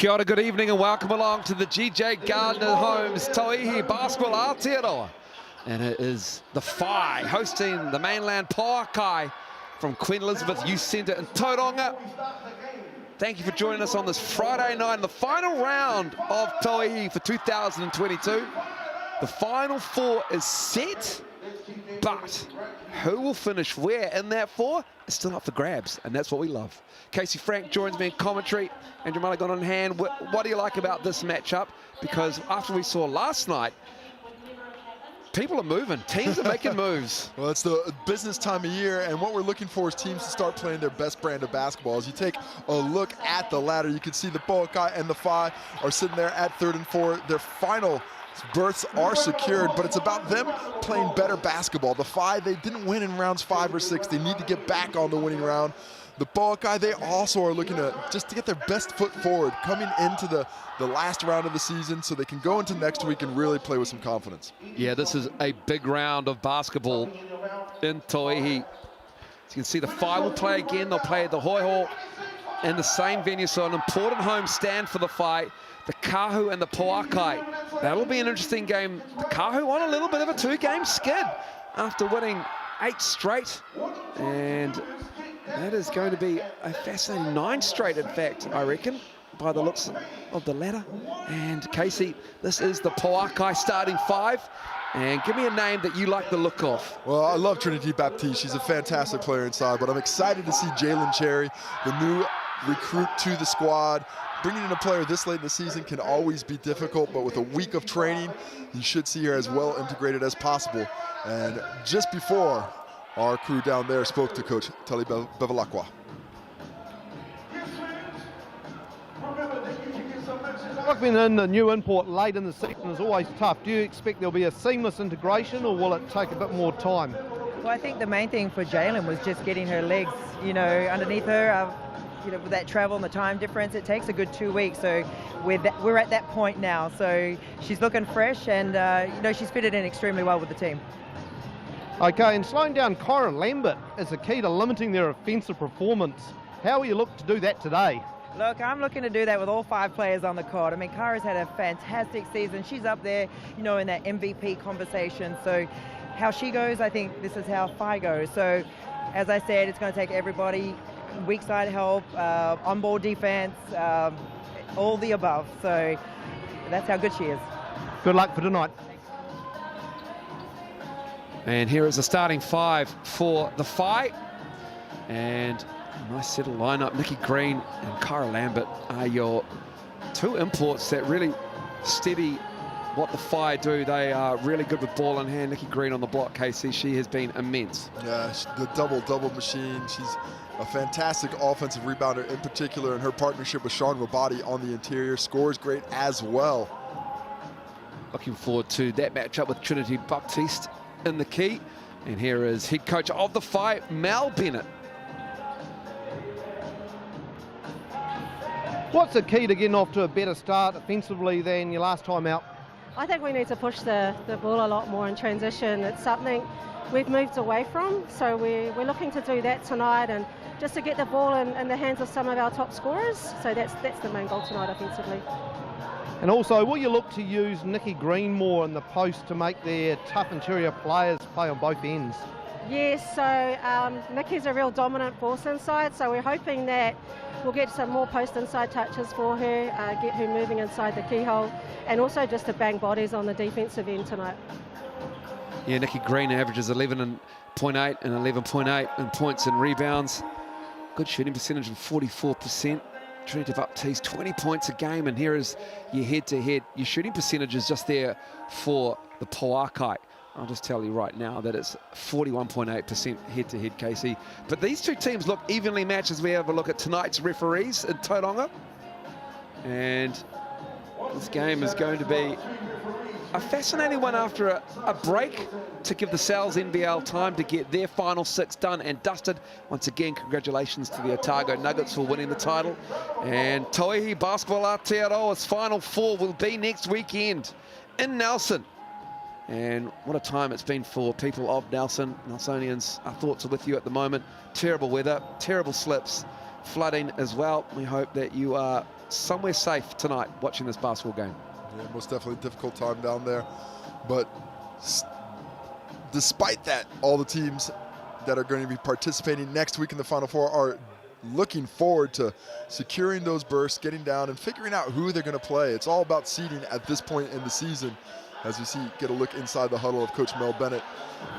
Kia ora, good evening and welcome along to the GJ Gardner Homes Tauihi Basketball Aotearoa. And it is the Whai hosting the Mainland Pouakai from Queen Elizabeth Youth Centre in Tauranga. Thank you for joining us on this Friday night in the final round of Tauihi for 2022. The final four is set, but who will finish where in that four is still up for grabs, and that's what we love. Casey Frank joins me in commentary. Andrew Mulligan on hand. What do you like about this matchup? Because after we saw last night, people are moving. Teams are making moves. Well, it's the business time of year, and what we're looking for is teams to start playing their best brand of basketball. As you take a look at the ladder, you can see the Pouakai and the Whai are sitting there at 3rd and 4. Their final berths are secured, but it's about them playing better basketball. The Whai, they didn't win in rounds 5 or 6. They need to get back on the winning round. The Pouakai, they also are looking to just to get their best foot forward coming into the last round of the season so they can go into next week and really play with some confidence. Yeah, this is a big round of basketball in Tauihi. As you can see, the Whai will play again. They'll play at the Hoi Hall in the same venue, so an important home stand for the Whai. The Kahu and the Pouakai. That'll be an interesting game. The Kahu on a little bit of a 2-game skid after winning 8 straight. And that is going to be a fascinating 9 straight, in fact, I reckon, by the looks of the ladder. And Casey, this is the Pouakai starting 5. And give me a name that you like the look of. Well, I love Trinity Baptiste. She's a fantastic player inside, but I'm excited to see Jalen Cherry, the new recruit to the squad. Bringing in a player this late in the season can always be difficult, but with a week of training, you should see her as well integrated as possible. And just before, our crew down there spoke to Coach Tali Bevilacqua. Being in the new import late in the season is always tough. Do you expect there'll be a seamless integration, or will it take a bit more time? Well, I think the main thing for Jalen was just getting her legs, underneath her. With that travel and the time difference, it takes a good 2 weeks. So we're at that point now. So she's looking fresh, and she's fitted in extremely well with the team. Okay, and slowing down Kyra Lambert is the key to limiting their offensive performance. How will you look to do that today? Look, I'm looking to do that with all 5 players on the court. I mean, Kyra's had a fantastic season. She's up there, in that MVP conversation. So how she goes, I think this is how Whai goes. So as I said, it's going to take everybody. Weak side help, on-ball defense, all the above. So that's how good she is. Good luck for tonight. And here is the starting 5 for the Whai. And a nice settled lineup. Nikki Green and Kyra Lambert are your 2 imports that really steady what the Whai do. They are really good with ball in hand. Nikki Green on the block, Casey, she has been immense. Yeah, the double machine. She's a fantastic offensive rebounder in particular, and her partnership with Sean Rabati on the interior scores great as well. Looking forward to that matchup with Trinity Baptiste in the key. And here is head coach of the Whai, Mal Bennett. What's the key to getting off to a better start offensively than your last time out? I think we need to push the ball a lot more in transition. It's something we've moved away from, so we're looking to do that tonight, and just to get the ball in the hands of some of our top scorers. So that's the main goal tonight offensively. And also, will you look to use Nikki Green more in the post to make their tough interior players play on both ends? Yes, so Nikki's a real dominant force inside, so we're hoping that we'll get some more post inside touches for her, get her moving inside the keyhole, and also just to bang bodies on the defensive end tonight. Yeah, Nikki Green averages 11.8 and 11.8 in points and rebounds. Good shooting percentage of 44%. Trinity Baptiste, 20 points a game, and here is your head-to-head. Your shooting percentage is just there for the Pouakai. I'll just tell you right now that it's 41.8% head-to-head, Casey. But these 2 teams look evenly matched as we have a look at tonight's referees in Tauranga. And this game is going to be a fascinating one after a break to give the Sal's NBL time to get their final 6 done and dusted. Once again, congratulations to the Otago Nuggets for winning the title. And Tauihi Basketball Aotearoa's final 4 will be next weekend in Nelson. And what a time it's been for people of Nelson. Nelsonians, our thoughts are with you at the moment. Terrible weather, terrible slips. flooding as well. We hope that you are somewhere safe tonight watching this basketball game. Yeah, most definitely a difficult time down there. But despite that, all the teams that are going to be participating next week in the Final Four are looking forward to securing those berths, getting down, and figuring out who they're going to play. It's all about seeding at this point in the season. As you see, get a look inside the huddle of Coach Mel Bennett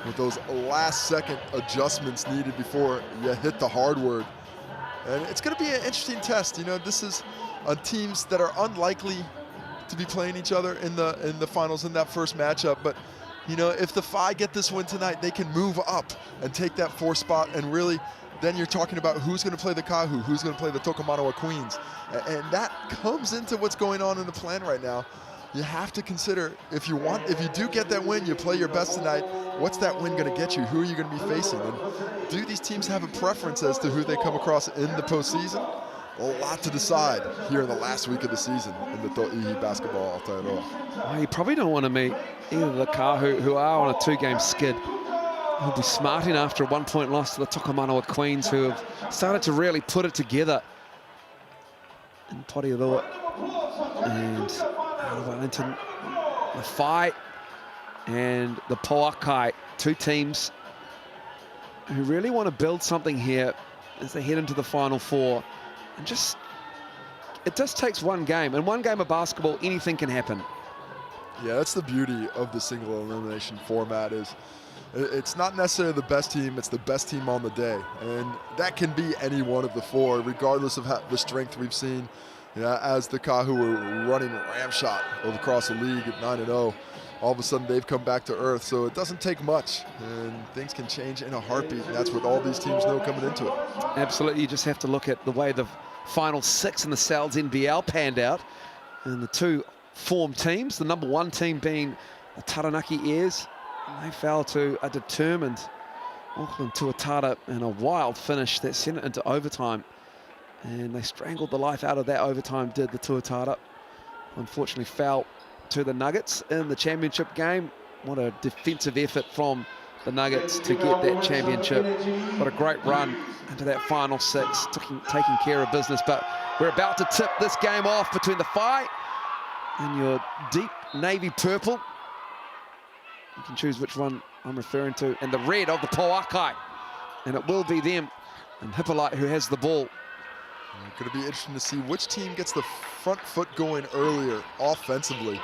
with those last-second adjustments needed before you hit the hard word. And it's going to be an interesting test. You know, this is on teams that are unlikely to be playing each other in the finals in that first matchup. But, you know, if the Phi get this win tonight, they can move up and take that 4th spot, and really then you're talking about who's going to play the Kahu, who's going to play the Tokomanawa Queens. And that comes into what's going on in the plan right now. You have to consider, if you do get that win, you play your best tonight, what's that win going to get you? Who are you going to be facing? And do these teams have a preference as to who they come across in the postseason? A lot to decide here in the last week of the season in the Tauihi basketball Aotearoa. Well, you probably don't want to meet either the Kahu, who are on a 2-game skid, who'll be smarting after a 1-point loss to the Tokomanawa Queens, who have started to really put it together in Aotearoa and Wellington. The Phi and the Pouakai, 2 teams who really want to build something here as they head into the Final Four. And it just takes one game, and one game of basketball, anything can happen. Yeah, that's the beauty of the single elimination format. Is it's not necessarily the best team, it's the best team on the day. And that can be any one of the 4, regardless of the strength we've seen. Yeah, as the Kahu were running ramshot across the league at 9-0, all of a sudden they've come back to earth. So it doesn't take much, and things can change in a heartbeat. And that's what all these teams know coming into it. Absolutely, you just have to look at the way the final 6 in the Sal's NBL panned out. And the 2 formed teams, the number 1 team being the Taranaki Airs, and they fell to a determined Auckland Tuatara in a wild finish that sent it into overtime. And they strangled the life out of that overtime, did the Tuatara. Unfortunately fell to the Nuggets in the championship game. What a defensive effort from the Nuggets to get that championship. What a great run into that final 6, taking care of business. But we're about to tip this game off between the Phi and your deep navy purple. You can choose which one I'm referring to. And the red of the Pouakai. And it will be them and Hippolyte who has the ball. Going to be interesting to see which team gets the front foot going earlier offensively.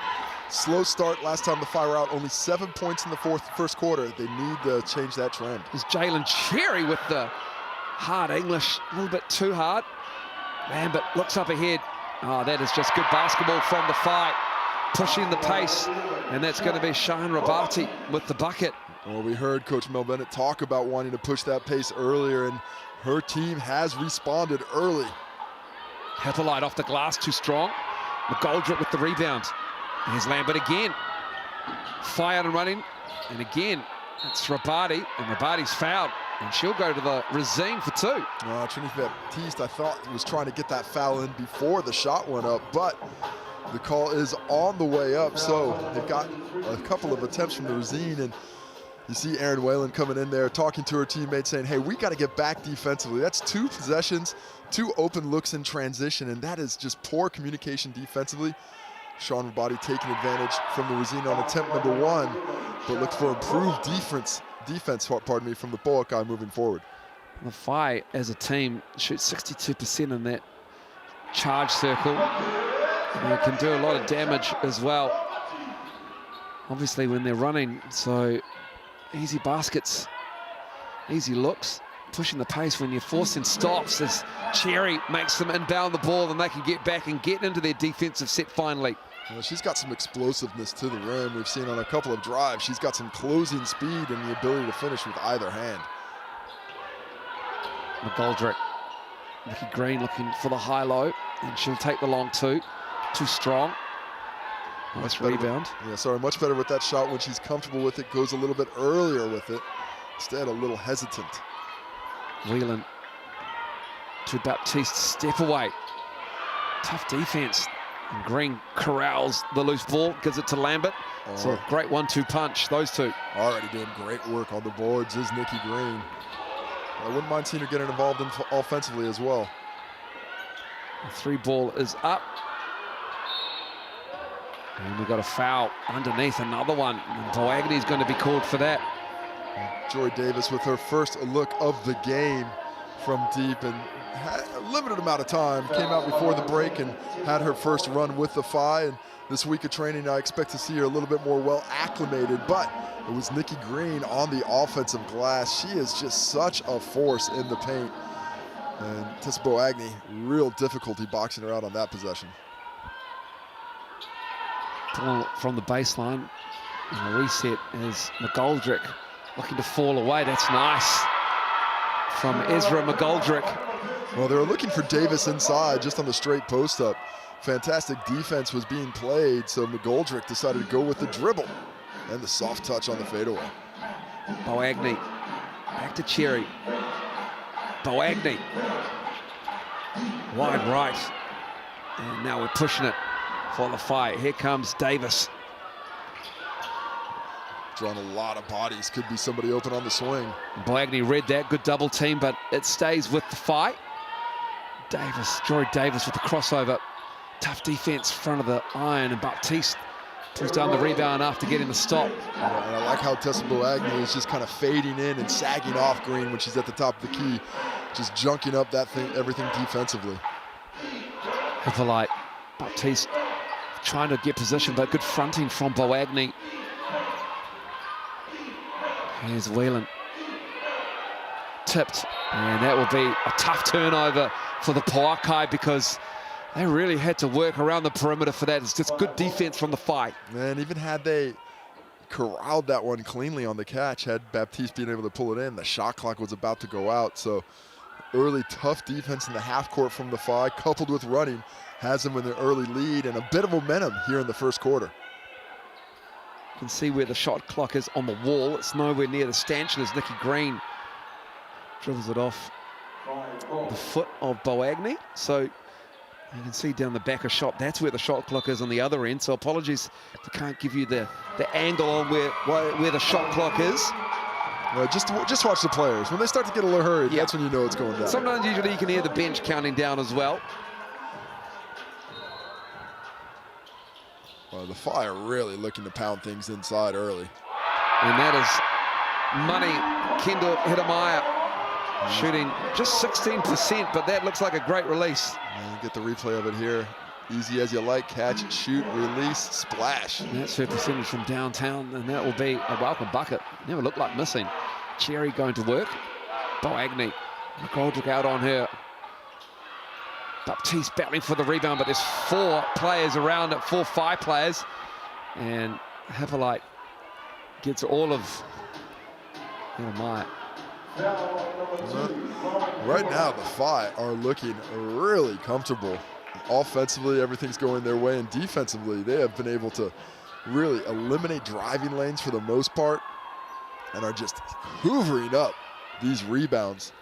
Slow start last time the Phi were out, only 7 points in the first quarter. They need to change that trend. There's Jalen Cherry with the hard English, a little bit too hard. Lambert looks up ahead. Oh, that is just good basketball from the Phi, pushing the pace, and that's going to be Shahan Rabati with the bucket. Well, we heard Coach Mel Bennett talk about wanting to push that pace earlier, and her team has responded early. Hippolyte off the glass, too strong. McGoldrick with the rebound. Here's Lambert again. Phi out and running, and again, it's Rabati, and Rabati's fouled, and she'll go to the Razine for 2. Trinity Baptiste, I thought, was trying to get that foul in before the shot went up, but the call is on the way up, so they've got a couple of attempts from the Razine, and you see Erin Whalen coming in there, talking to her teammates, saying, hey, we got to get back defensively. That's 2 possessions, 2 open looks in transition, and that is just poor communication defensively. Shahan Rabati taking advantage from the Razine on attempt number 1, but looks for improved defense, from the Pouakai moving forward. The Phi, as a team, shoots 62% in that charge circle. And can do a lot of damage as well, obviously, when they're running. So easy baskets, easy looks, pushing the pace when you're forcing stops as Cherry makes them inbound the ball, and they can get back and get into their defensive set finally. Well, she's got some explosiveness to the rim. We've seen on a couple of drives. She's got some closing speed and the ability to finish with either hand. McGoldrick, Nikki Green looking for the high-low, and she'll take the long 2. Too strong. Nice rebound. Yeah, sorry, much better with that shot when she's comfortable with it, goes a little bit earlier with it. Instead, a little hesitant. Whelan to Baptiste, step away. Tough defense. And Green corrals the loose ball, gives it to Lambert. So a great 1-2 punch, those 2. Already doing great work on the boards is Nikki Green. I wouldn't mind seeing her getting involved offensively as well. The 3-ball is up. And we've got a foul underneath, another one. And Boagne's going to be called for that. Joy Davis with her first look of the game from deep, and had a limited amount of time. Came out before the break and had her first run with the Whai. And this week of training, I expect to see her a little bit more well acclimated, but it was Nikki Green on the offensive glass. She is just such a force in the paint. And Tessa Boagni, real difficulty boxing her out on that possession. Ball from the baseline. And the reset is McGoldrick looking to fall away. That's nice from Ezra McGoldrick. Well, they were looking for Davis inside just on the straight post up. Fantastic defense was being played, so McGoldrick decided to go with the dribble and the soft touch on the fadeaway. Boagni back to Cherry. Boagni wide right, and now we're pushing it for the Whai. Here comes Davis. Drawn a lot of bodies, could be somebody open on the swing. Boagni read that, good double team, but it stays with the Whai. Davis, Jory Davis with the crossover. Tough defense front of the iron, and Baptiste pulls down the rebound after getting the stop. Yeah, and I like how Tessa Boagni is just kind of fading in and sagging off Green when she's at the top of the key, just junking up that thing, everything defensively. Hippolyte, Baptiste trying to get position, but good fronting from Boagni. Here's Whelan. Tipped, and that will be a tough turnover for the Pouakai because they really had to work around the perimeter for that. It's just good defense from the Whai. And even had they corralled that one cleanly on the catch, had Baptiste been able to pull it in, the shot clock was about to go out. So early tough defense in the half court from the Whai, coupled with running, has them in their early lead and a bit of momentum here in the first quarter. You can see where the shot clock is on the wall. It's nowhere near the stanchion as Nikki Green dribbles it off the foot of Boagni. So you can see down the back of shot, that's where the shot clock is on the other end. So apologies if I can't give you the angle on where the shot clock is. Just watch the players. When they start to get a little hurried, that's when you know it's going down. Sometimes usually you can hear the bench counting down as well. Well, the Whai are really looking to pound things inside early. And that is money. Kendall Hidemeyer shooting just 16%, but that looks like a great release. And get the replay of it here. Easy as you like, catch, shoot, release, splash. And that's her percentage from downtown, and that will be a welcome bucket. Never looked like missing. Cherry going to work. Boagni, McGoldrick out on her. Baptiste battling for the rebound, but there's 4 players around it, 4 Whai players. And Hippolyte gets all of Hidemeyer. Right now, the Whai are looking really comfortable. Offensively, everything's going their way, and defensively, they have been able to really eliminate driving lanes for the most part and are just hoovering up these rebounds,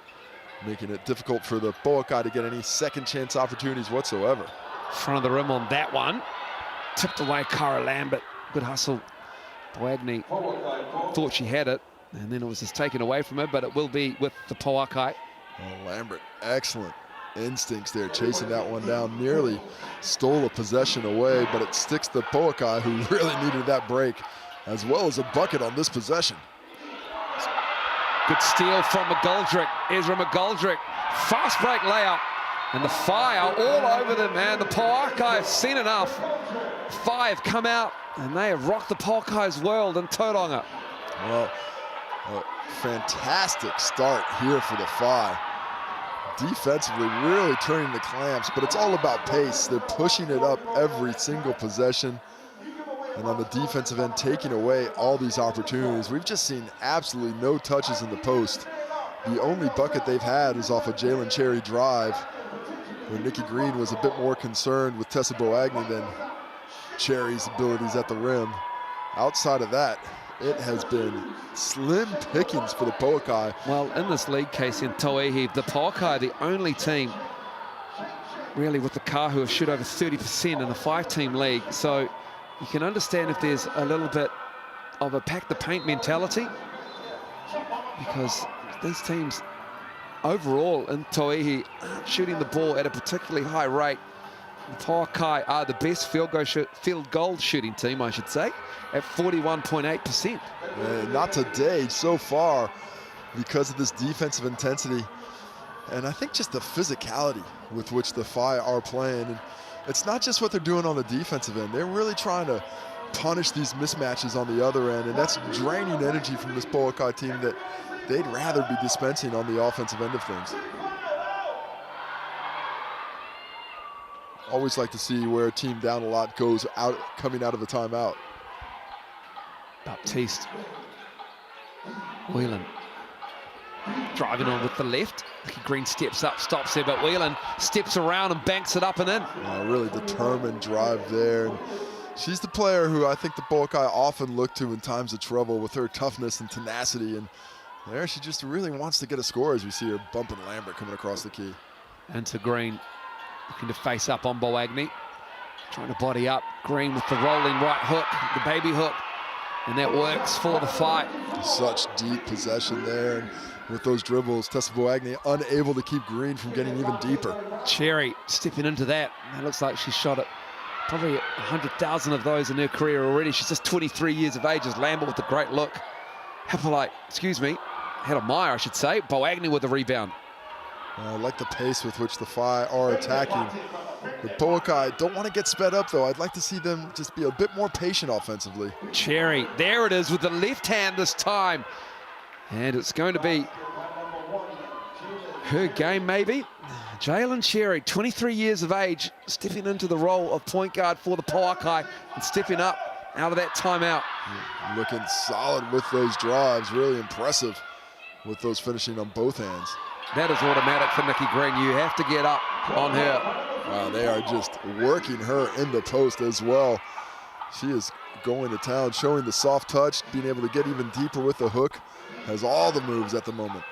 making it difficult for the Pouakai to get any second chance opportunities whatsoever. Front of the rim on that one. Tipped away Cara Lambert. Good hustle. Boagni thought she had it, and then it was just taken away from her, but it will be with the Pouakai. Oh, Lambert, excellent instincts there, chasing that one down. Nearly stole a possession away, but it sticks to Pouakai, who really needed that break, as well as a bucket on this possession. Good steal from McGoldrick. Ezra McGoldrick. Fast break layup. And the Whai are all over them, man. The Pouakai have seen enough. Whai have come out, and they have rocked the Pouakai's world in Tauranga. Well, a fantastic start here for the Whai. Defensively, really turning the clamps, but it's all about pace. They're pushing it up every single possession. And on the defensive end, taking away all these opportunities. We've just seen absolutely no touches in the post. The only bucket they've had is off a Jalen Cherry drive, where Nikki Green was a bit more concerned with Tessa Boagni than Cherry's abilities at the rim. Outside of that, it has been slim pickings for the Pouakai. Well, in this league case in Tauihi, the Pouakai are the only team really with the car who have shot over 30% in the 5-team league. So you can understand if there's a little bit of a pack the paint mentality, because these teams overall in Tauihi aren't shooting the ball at a particularly high rate. The Pouakai are the best field goal shooting team, I should say, at 41.8%. Not today, so far, because of this defensive intensity. And I think just the physicality with which the Whai are playing. And it's not just what they're doing on the defensive end. They're really trying to punish these mismatches on the other end. And that's draining energy from this Pouakai team that they'd rather be dispensing on the offensive end of things. Always like to see where a team down a lot goes out, coming out of a timeout. Baptiste. Whelan. Driving on with the left. Green steps up, stops there, but Whelan steps around and banks it up and in. Really determined drive there. And she's the player who I think the Pouakai often look to in times of trouble with her toughness and tenacity. And there she just really wants to get a score as we see her bumping Lambert coming across the key. Into Green, looking to face up on Boagni. Trying to body up. Green with the rolling right hook, the baby hook. And that works for the fight. Such deep possession there. And with those dribbles, Tessa Boagni unable to keep Green from getting even deeper. Cherry stepping into that. It looks like she's shot at probably 100,000 of those in her career already. She's just 23 years of age as Lambert with a great look. Hippolyte, Meyer, I should say. Boagni with the rebound. I like the pace with which the Whai are attacking. The Pouakai don't want to get sped up, though. I'd like to see them just be a bit more patient offensively. Cherry, there it is with the left hand this time. And it's going to be her game, maybe. Jalen Cherry, 23 years of age, stepping into the role of point guard for the Pouakai and stepping up out of that timeout. Looking solid with those drives, really impressive with those finishing on both hands. That is automatic for Nikki Green. You have to get up on her. Wow, they are just working her in the post as well. She is going to town, showing the soft touch, being able to get even deeper with the hook. Has all the moves at the moment.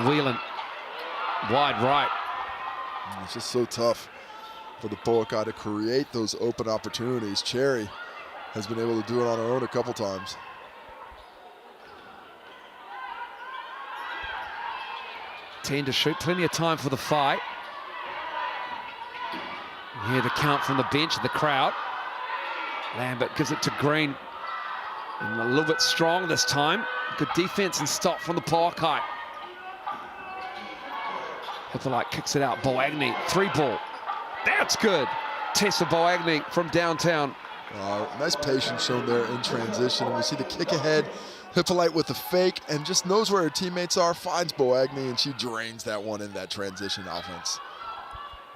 Whelan, wide right. It's just so tough for the Pouakai to create those open opportunities. Cherry has been able to do it on her own a couple times. Ten to shoot, plenty of time for the fight. Here the count from the bench of the crowd. Lambert gives it to Green. And a little bit strong this time. Good defense and stop from the Pouakai. Hippolyte kicks it out. Boagni, 3-ball. That's good. Tessa Boagni from downtown. Nice patience shown there in transition. And we see the kick ahead. Hippolyte with the fake and just knows where her teammates are, finds Boagni, and she drains that one in that transition offense.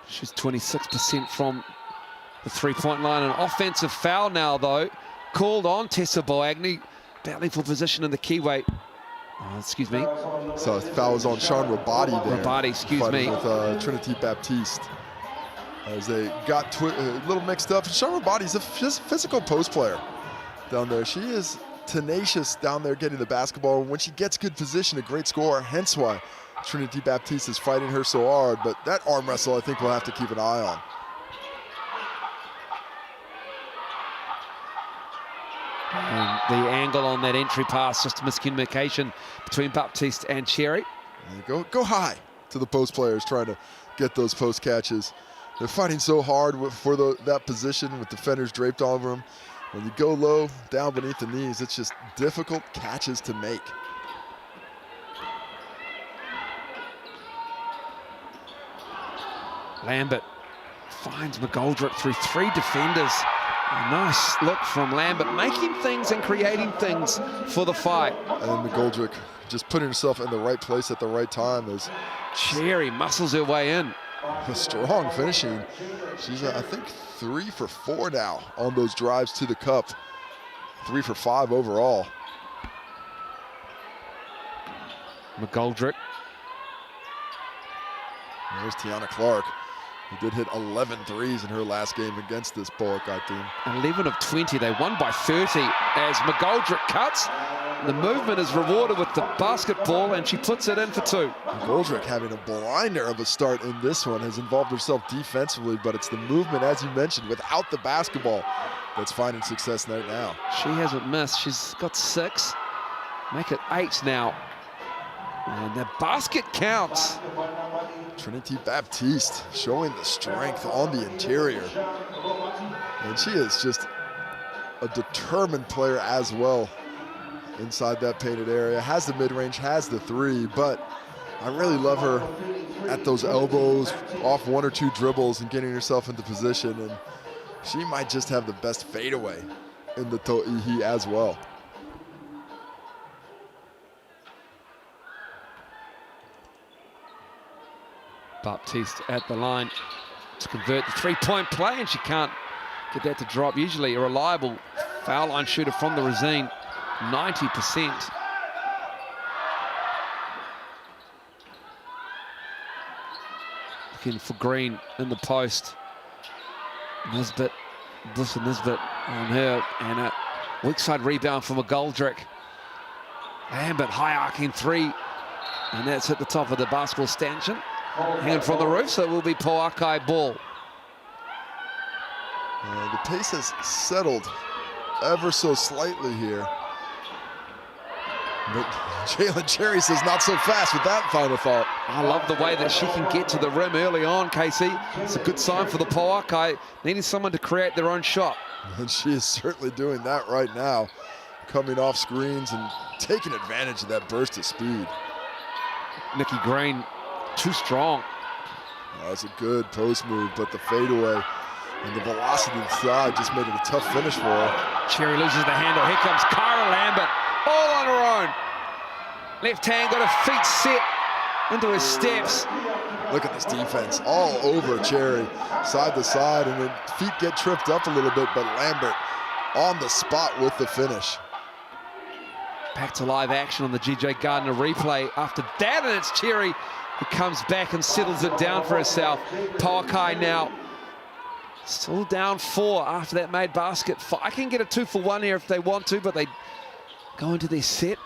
She's 26% from the three-point line. An offensive foul now, though, called on Tessa Boagni, battling for position in the keyway. Oh, excuse me. So foul was on Sean Rabati there. Rabati, excuse me. With Trinity Baptiste. As they got a little mixed up. Sean Rabati's a physical post player down there. She is tenacious down there getting the basketball. When she gets good position, a great scorer, hence why Trinity Baptiste is fighting her so hard. But that arm wrestle, I think we'll have to keep an eye on. And the angle on that entry pass, just a miscommunication between Baptiste and Cherry. Go high to the post players trying to get those post catches. They're fighting so hard for that position with defenders draped all over them. When you go low, down beneath the knees, it's just difficult catches to make. Lambert finds McGoldrick through 3 defenders. A nice look from Lambert, making things and creating things for the fight. And McGoldrick just putting herself in the right place at the right time as Cherry muscles her way in. A strong finishing. She's, I think, 3 for 4 now on those drives to the cup. 3 for 5 overall. McGoldrick. There's Tiana Clark, who did hit 11 threes in her last game against this Pouakai team. 11 of 20. They won by 30 as McGoldrick cuts. The movement is rewarded with the basketball, and she puts it in for 2. McGoldrick having a blinder of a start in this one, has involved herself defensively, but it's the movement, as you mentioned, without the basketball that's finding success right now. She hasn't missed. She's got 6. Make it 8 now. And the basket counts. Trinity Baptiste showing the strength on the interior. And she is just a determined player as well inside that painted area. Has the mid-range, has the 3, but I really love her at those elbows, off 1 or 2 dribbles and getting herself into position. And she might just have the best fadeaway in the Tauihi as well. Baptiste at the line to convert the 3-point play, and she can't get that to drop. Usually a reliable foul line shooter from the Rosine, 90%. Looking for Green in the post. Nisbet, Nisbet on her, and a weak side rebound from McGoldrick. Lambert high arcing 3, and that's at the top of the basketball stanchion. Hanging from the roof, so it will be Pouakai ball. The pace has settled ever so slightly here. But Jalen Cherry says not so fast with that final thought. I love the way that she can get to the rim early on, Casey. It's a good sign for the Pouakai, needing someone to create their own shot. And she is certainly doing that right now, coming off screens and taking advantage of that burst of speed. Nikki Green, too strong. That's a good post move, but the fadeaway and the velocity inside just made it a tough finish for her. Cherry loses the handle. Here comes Kyra Lambert, all on her own. Left hand got her feet set into her steps. Look at this defense, all over Cherry, side to side, and the feet get tripped up a little bit, but Lambert on the spot with the finish. Back to live action on the GJ Gardner replay after that, and it's Cherry who comes back and settles it down for herself. Pouakai now still down 4 after that made basket. I can get a 2-for-1 here if they want to, but they go into their set.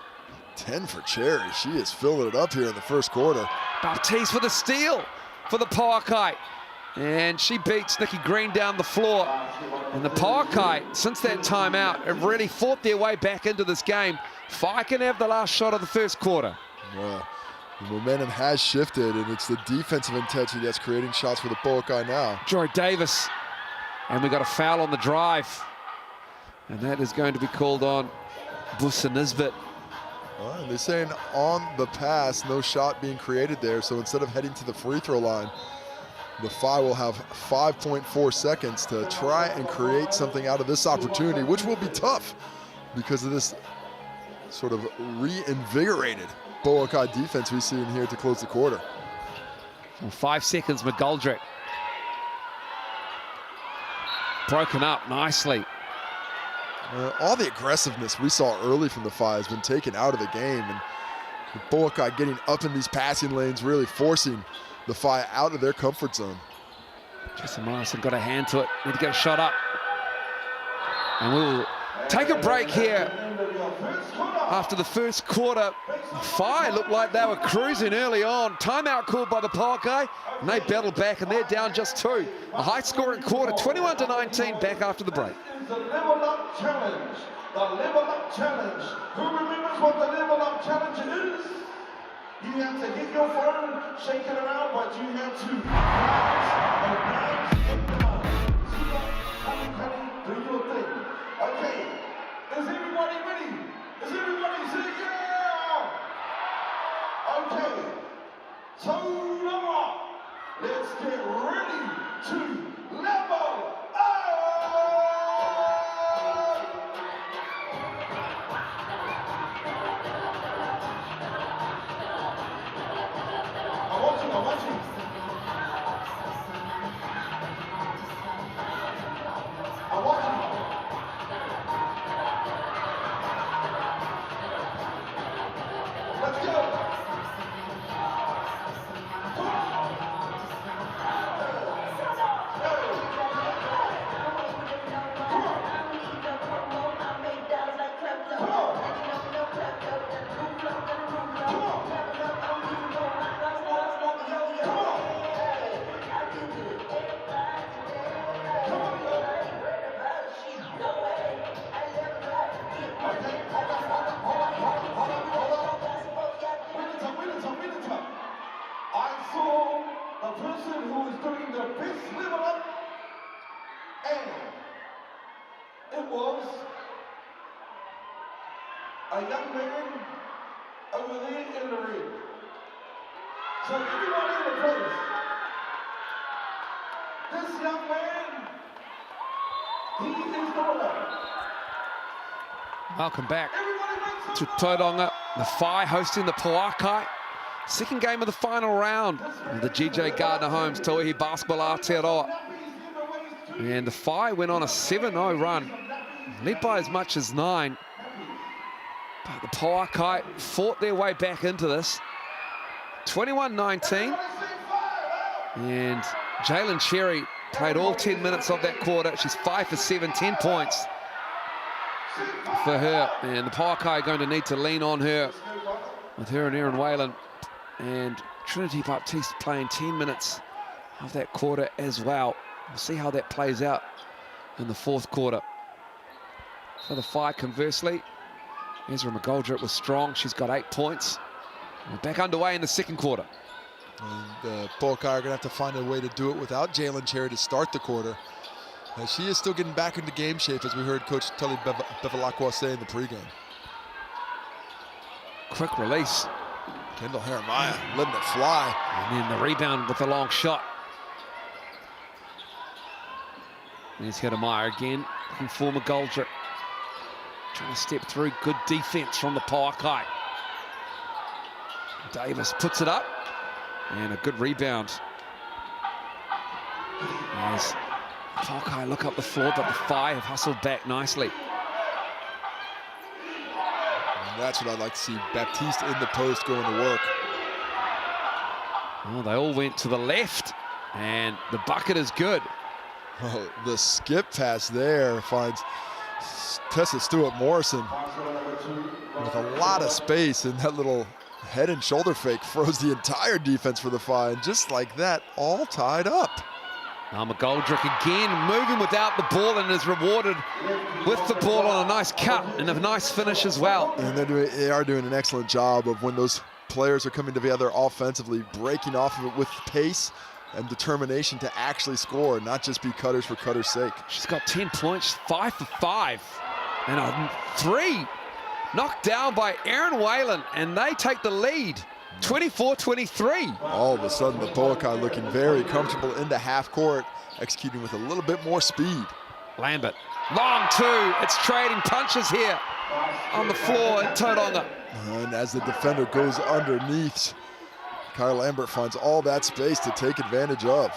10 for Cherry. She is filling it up here in the first quarter. Baptiste for the steal for the Pouakai. And she beats Nikki Green down the floor. And the Pouakai, since that timeout, have really fought their way back into this game. Whai can have the last shot of the first quarter. Well, the momentum has shifted, and it's the defensive intensity that's creating shots for the Pouakai now. Jory Davis. And we got a foul on the drive. And that is going to be called on Busa Nisbet. And they're saying on the pass, no shot being created there. So instead of heading to the free throw line, the Whai will have 5.4 seconds to try and create something out of this opportunity, which will be tough because of this sort of reinvigorated Pouakai defense we see in here to close the quarter. Well, 5 seconds, McGoldrick. Broken up nicely. All the aggressiveness we saw early from the Whai has been taken out of the game, and Pouakai getting up in these passing lanes, really forcing the Whai out of their comfort zone. Jesse Morrison got a hand to it. Need to get a shot up. And we'll take a break here. After the first quarter, Whai looked like they were cruising early on. Timeout called by the Pouakai, and they battled back, and they're down just 2. A high-scoring quarter, 21-19, back after the break. The level up challenge. The level up challenge. Who remembers what the level up challenge is? You have to hit your phone, shake it around, but you have to bounce and bounce. Honey, do your thing. Okay, is everybody ready? Is everybody saying yeah? Okay, so now let's get ready to level up. young man over there in the ring. So everybody in the place. This young man, he is the winner. Welcome back to Tauranga. The Whai hosting the Pouakai. Second game of the final round. The GJ Gardner Homes Tauihi basketball Aotearoa. And the Whai went on a 7-0 run. Led by as much as 9. But the Pouakai fought their way back into this. 21-19. And Jalen Cherry played all 10 minutes of that quarter. She's 5 for 7, 10 points for her. And the Pouakai are going to need to lean on her with her and Erin Whalen. And Trinity Baptiste playing 10 minutes of that quarter as well. We'll see how that plays out in the fourth quarter. For the Whai, conversely, Ezra McGoldrick was strong. She's got 8 points. We're back underway in the second quarter. And the Pouakai are going to have to find a way to do it without Jalen Cherry to start the quarter. She is still getting back into game shape, as we heard Coach Tully Bevilacqua say in the pregame. Quick release. Kendall Jeremiah letting it fly. And then the rebound with the long shot. There's Jeremiah again, looking for McGoldrick. Trying to step through, good defense from the Pouakai. Davis puts it up, and a good rebound. As Pouakai look up the floor, but the Whai have hustled back nicely. And that's what I'd like to see, Baptiste in the post going to work. Well, they all went to the left, and the bucket is good. Oh, the skip pass there finds Tessa Stewart-Morrison with a lot of space, and that little head and shoulder fake froze the entire defense for the Whai, and just like that, all tied up. Now McGoldrick again moving without the ball and is rewarded with the ball on a nice cut and a nice finish as well. And they are doing an excellent job of when those players are coming together offensively, breaking off of it with pace and determination to actually score, not just be cutters for cutter's sake. She's got 10 points, 5 for 5, and a 3 knocked down by Erin Whalen, and they take the lead, 24-23. All of a sudden, the Pouakai looking very comfortable into half court, executing with a little bit more speed. Lambert, long 2. It's trading punches here on the floor in Tauranga. And as the defender goes underneath, Kyle Lambert finds all that space to take advantage of.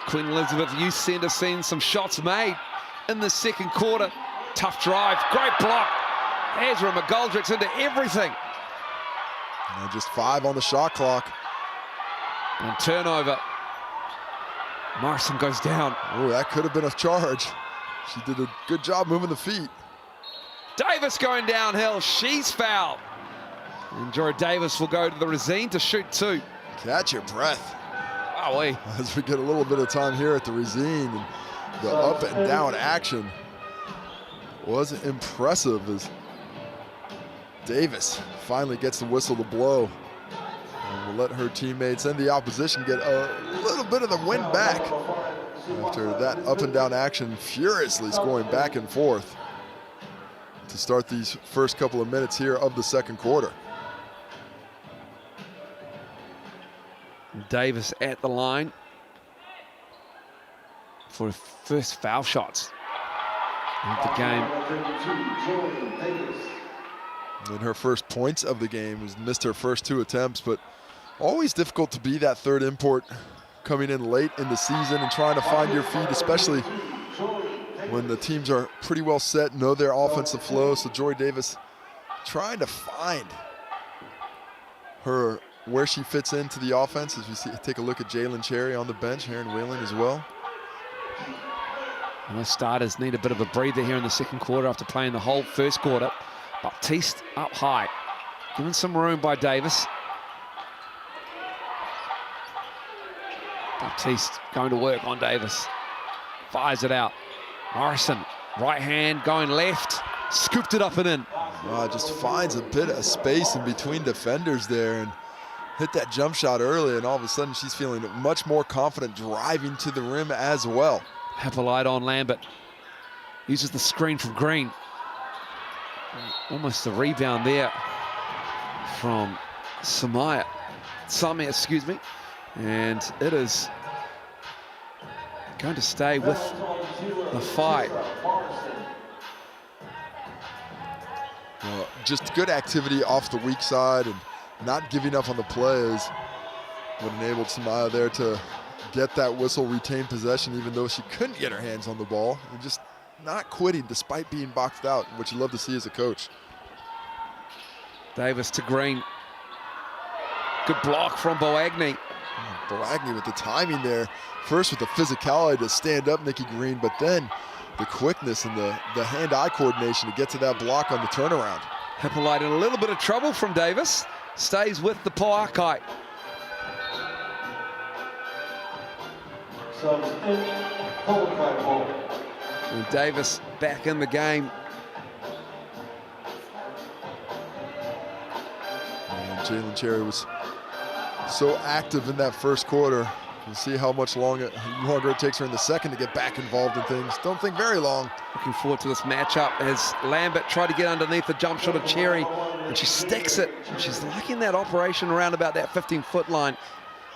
Queen Elizabeth Youth Centre seen some shots made in the second quarter. Tough drive, great block. Ezra McGoldrick's into everything. And just 5 on the shot clock. And turnover. Morrison goes down. Oh, that could have been a charge. She did a good job moving the feet. Davis going downhill, she's fouled. And Jory Davis will go to the Resine to shoot 2. Catch your breath. Wowee. As we get a little bit of time here at the Resine, and the up and down action was impressive as Davis finally gets the whistle to blow. And will let her teammates and the opposition get a little bit of the wind back after that up and down action, furiously scoring back and forth to start these first couple of minutes here of the second quarter. Davis at the line for his first foul shots of the game. And her first points of the game was missed her first 2 attempts, but always difficult to be that third import coming in late in the season and trying to find your feet, especially when the teams are pretty well set, know their offensive flow. So Joy Davis trying to find her where she fits into the offense, as we take a look at Jalen Cherry on the bench, Erin Whalen as well. And the starters need a bit of a breather here in the second quarter after playing the whole first quarter. Baptiste up high, given some room by Davis. Baptiste going to work on Davis. Fires it out. Morrison, right hand going left, scooped it up and in. Just finds a bit of space in between defenders there and hit that jump shot early, and all of a sudden she's feeling much more confident driving to the rim as well. Hippolyte on Lambert. Uses the screen from Green. Almost a rebound there from Samia, excuse me. And it is going to stay with the fight. Well, just good activity off the weak side and not giving up on the plays. What enabled Samia there to get that whistle, retain possession, even though she couldn't get her hands on the ball. And just not quitting despite being boxed out, which you love to see as a coach. Davis to Green. Good block from Boagni. Boagni with the timing there. First with the physicality to stand up Nikki Green, but then the quickness and the hand-eye coordination to get to that block on the turnaround. Hippolyte in a little bit of trouble from Davis. Stays with the Pouakai. And Davis back in the game. And Jalen Cherry was so active in that first quarter. We'll see how much longer it takes her in the second to get back involved in things. Don't think very long. Looking forward to this matchup as Lambert tried to get underneath the jump shot of Cherry, and she sticks it. She's liking that operation around about that 15-foot line.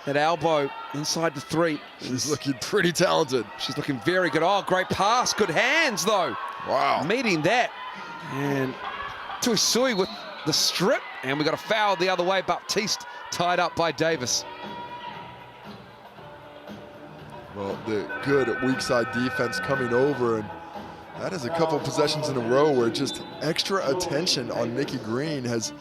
That elbow inside the three. She's looking pretty talented. She's looking very good. Oh, great pass. Good hands, though. Wow. Meeting that. And Tauihi with the strip. And we got a foul the other way. Baptiste tied up by Davis. Well, the good weak side defense coming over, and that is a couple possessions in a row where just extra attention on Nikki Green has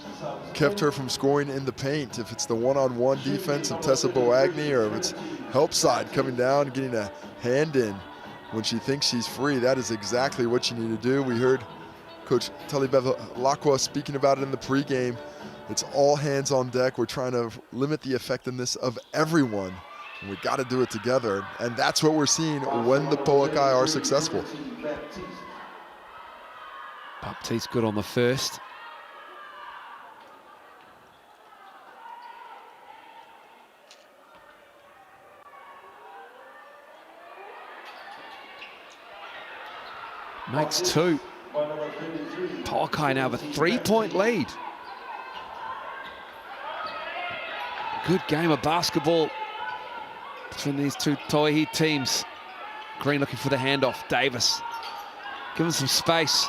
kept her from scoring in the paint. If it's the one-on-one defense of Tessa Boagni, or if it's help side coming down and getting a hand in when she thinks she's free, that is exactly what you need to do. We heard Coach Talibeva Lacqua speaking about it in the pregame. It's all hands on deck. We're trying to limit the effectiveness of everyone. And we got to do it together, and that's what we're seeing when the Pouakai are successful. Baptiste good on the first. Makes two. Pouakai now with a 3-point lead. Good game of basketball between these two Tauihi teams. Green looking for the handoff. Davis giving some space.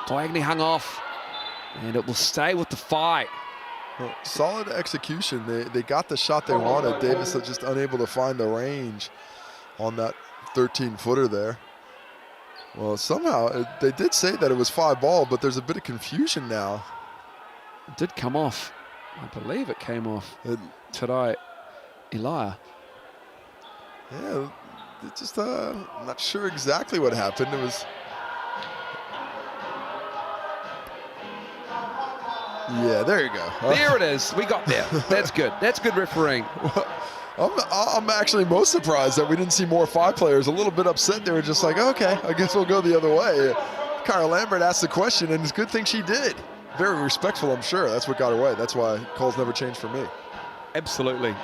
Boagni hung off, and it will stay with the fight. Well, solid execution. They got the shot they wanted. Davis was just unable to find the range on that 13-footer there. Well, somehow they did say that it was 5-ball, but there's a bit of confusion now. It did come off. I believe it came off. Today, Elia. Yeah, it just I'm not sure exactly what happened. It was. Yeah, there you go. There it is. We got there. That's good. That's good refereeing. I'm actually most surprised that we didn't see more 5 players. A little bit upset. They were just like, okay, I guess we'll go the other way. Kyra Lambert asked the question, and it's a good thing she did. Very respectful, I'm sure. That's what got her way. That's why calls never change for me. Absolutely.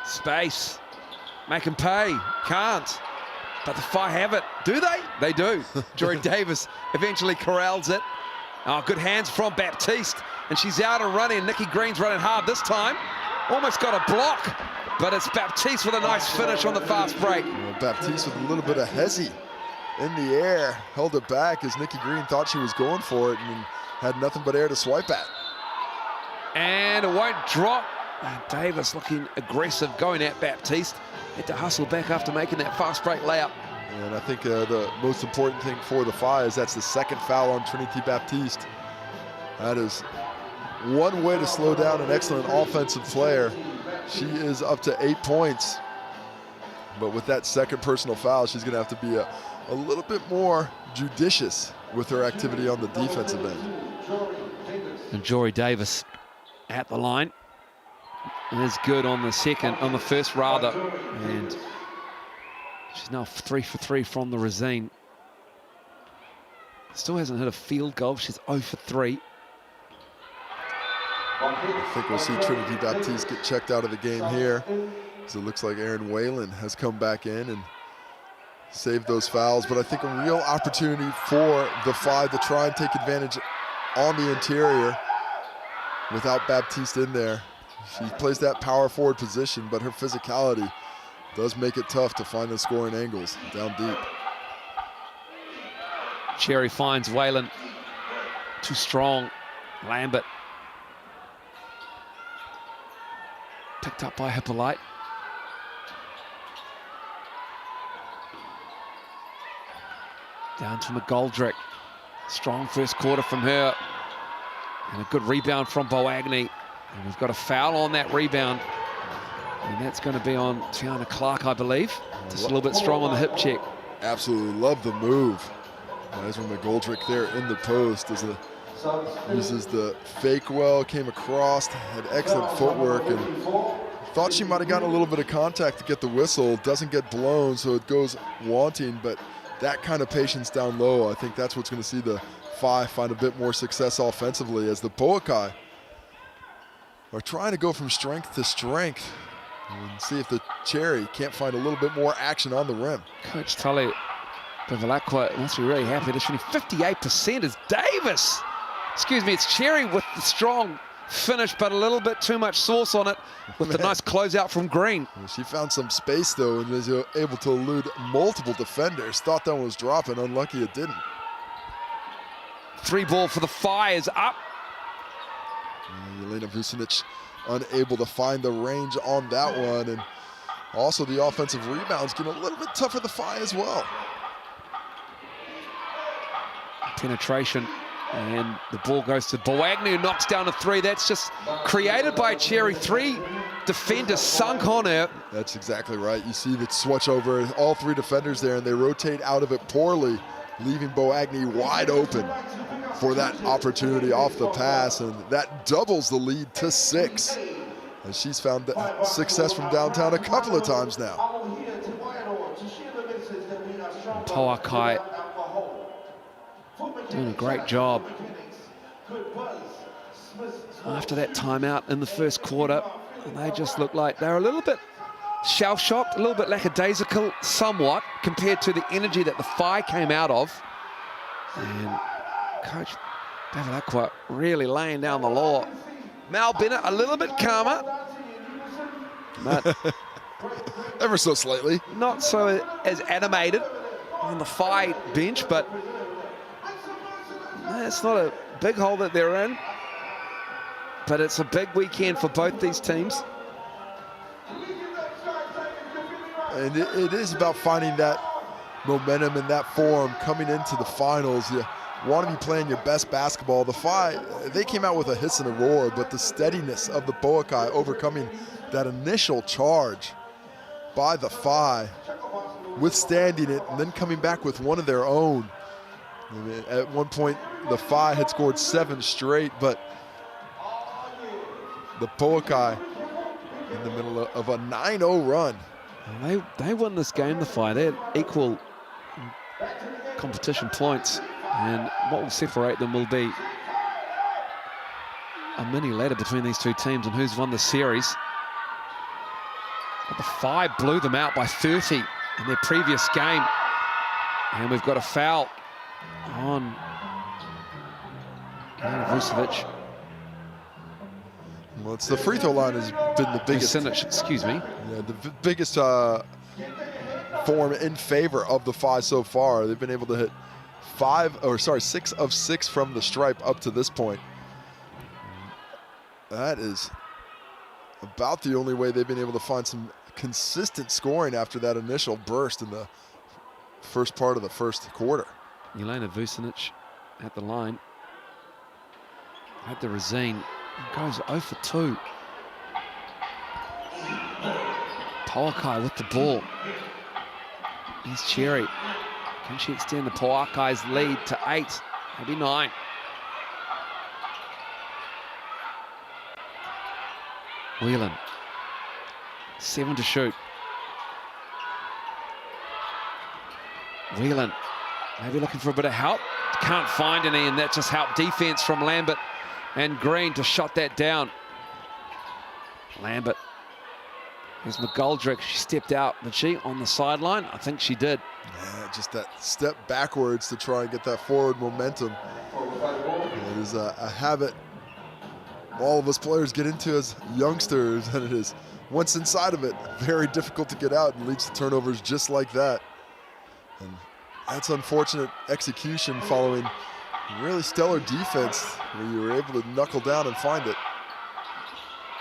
Space. Make them pay. Can't. But the Whai have it. Do they? They do. Jory Davis eventually corrals it. Oh, good hands from Baptiste. And she's out and running. Nikki Green's running hard this time. Almost got a block. But it's Baptiste with a nice finish on the fast break. Well, Baptiste with a little bit of hezzy in the air. Held it back as Nikki Green thought she was going for it and had nothing but air to swipe at. And it won't drop. And Davis looking aggressive, going at Baptiste. Had to hustle back after making that fast break layup. And I think the most important thing for the Whai is that's the second foul on Trinity Baptiste. That is one way to slow down an excellent offensive player. She is up to 8 points. But with that second personal foul, she's going to have to be a little bit more judicious with her activity on the defensive end. And Jory Davis at the line. And is good on the first rather. And she's now 3 for 3 from the Racine. Still hasn't hit a field goal. She's 0 for 3. I think we'll see Trinity Baptiste get checked out of the game here. So it looks like Erin Whalen has come back in, and save those fouls, but I think a real opportunity for the Five to try and take advantage on the interior without Baptiste in there. She plays that power forward position, but her physicality does make it tough to find the scoring angles down deep. Cherry finds Whalen. Too strong. Lambert. Picked up by Hippolyte. Down to McGoldrick. Strong first quarter from her. And a good rebound from Boagni. And we've got a foul on that rebound. And that's going to be on Tiana Clark, I believe. Just a little bit strong on the hip check. Absolutely love the move. Ezra McGoldrick there in the post uses the fake well, came across, had excellent footwork, and thought she might have gotten a little bit of contact to get the whistle. Doesn't get blown, so it goes wanting, but that kind of patience down low, I think that's what's going to see the Five find a bit more success offensively, as the Pouakai are trying to go from strength to strength and see if the Cherry can't find a little bit more action on the rim. Coach Tully Bevilacqua must be really happy. They're shooting 58% is Davis. Excuse me, it's Cherry with the strong finish, but a little bit too much sauce on it with the nice closeout from Green. She found some space, though, and was able to elude multiple defenders. Thought that one was dropping. Unlucky it didn't. 3 ball for the Fire is up. Jelena Vucinic unable to find the range on that one, and also the offensive rebounds getting a little bit tough for the Fire as well. Penetration, and the ball goes to Boagni, who knocks down a 3. That's just created by Cherry. 3 defenders sunk on her. That's exactly right. You see the switch over, all 3 defenders there, and they rotate out of it poorly, leaving Boagni wide open for that opportunity off the pass, and that doubles the lead to 6. And she's found that success from downtown a couple of times now. Pouakai doing a great job. After that timeout in the first quarter, they just look like they're a little bit shell-shocked, a little bit lackadaisical, somewhat, compared to the energy that the Fire came out of. And Coach Bevilacqua really laying down the law. Mal Bennett a little bit calmer, but ever so slightly. Not so as animated on the Fire bench, but it's not a big hole that they're in. But it's a big weekend for both these teams. And it is about finding that momentum and that form coming into the finals. You want to be playing your best basketball. The Five, they came out with a hiss and a roar, but the steadiness of the Pouakai overcoming that initial charge by the Five, withstanding it, and then coming back with one of their own. I mean, at one point, the Five had scored 7 straight, but the Pouakai in the middle of a 9-0 run. They won this game, the Fire. They had equal competition points, and what will separate them will be a mini ladder between these two teams and who's won the series. But the Fire blew them out by 30 in their previous game, and we've got a foul on Vucevic. Well, it's the free throw line has been the biggest. Excuse me. Yeah, the biggest form in favor of the Five so far. They've been able to hit 6 of 6 from the stripe up to this point. That is about the only way they've been able to find some consistent scoring after that initial burst in the first part of the first quarter. Jelena Vucinic at the line. At the Razine. Goes 0 for 2. Pouakai with the ball. Here's Cherry. Can she extend the Pouakai's lead to 8, maybe 9? Whelan. 7 to shoot. Whelan maybe looking for a bit of help. Can't find any, and that just helped defense from Lambert and Green to shut that down. Lambert. Here's McGoldrick. She stepped out, did she, on the sideline? I think she did. Yeah, just that step backwards to try and get that forward momentum. It is a habit all of us players get into as youngsters, and it is, once inside of it, very difficult to get out and leads to turnovers just like that. And that's unfortunate execution following really stellar defense where you were able to knuckle down and find it.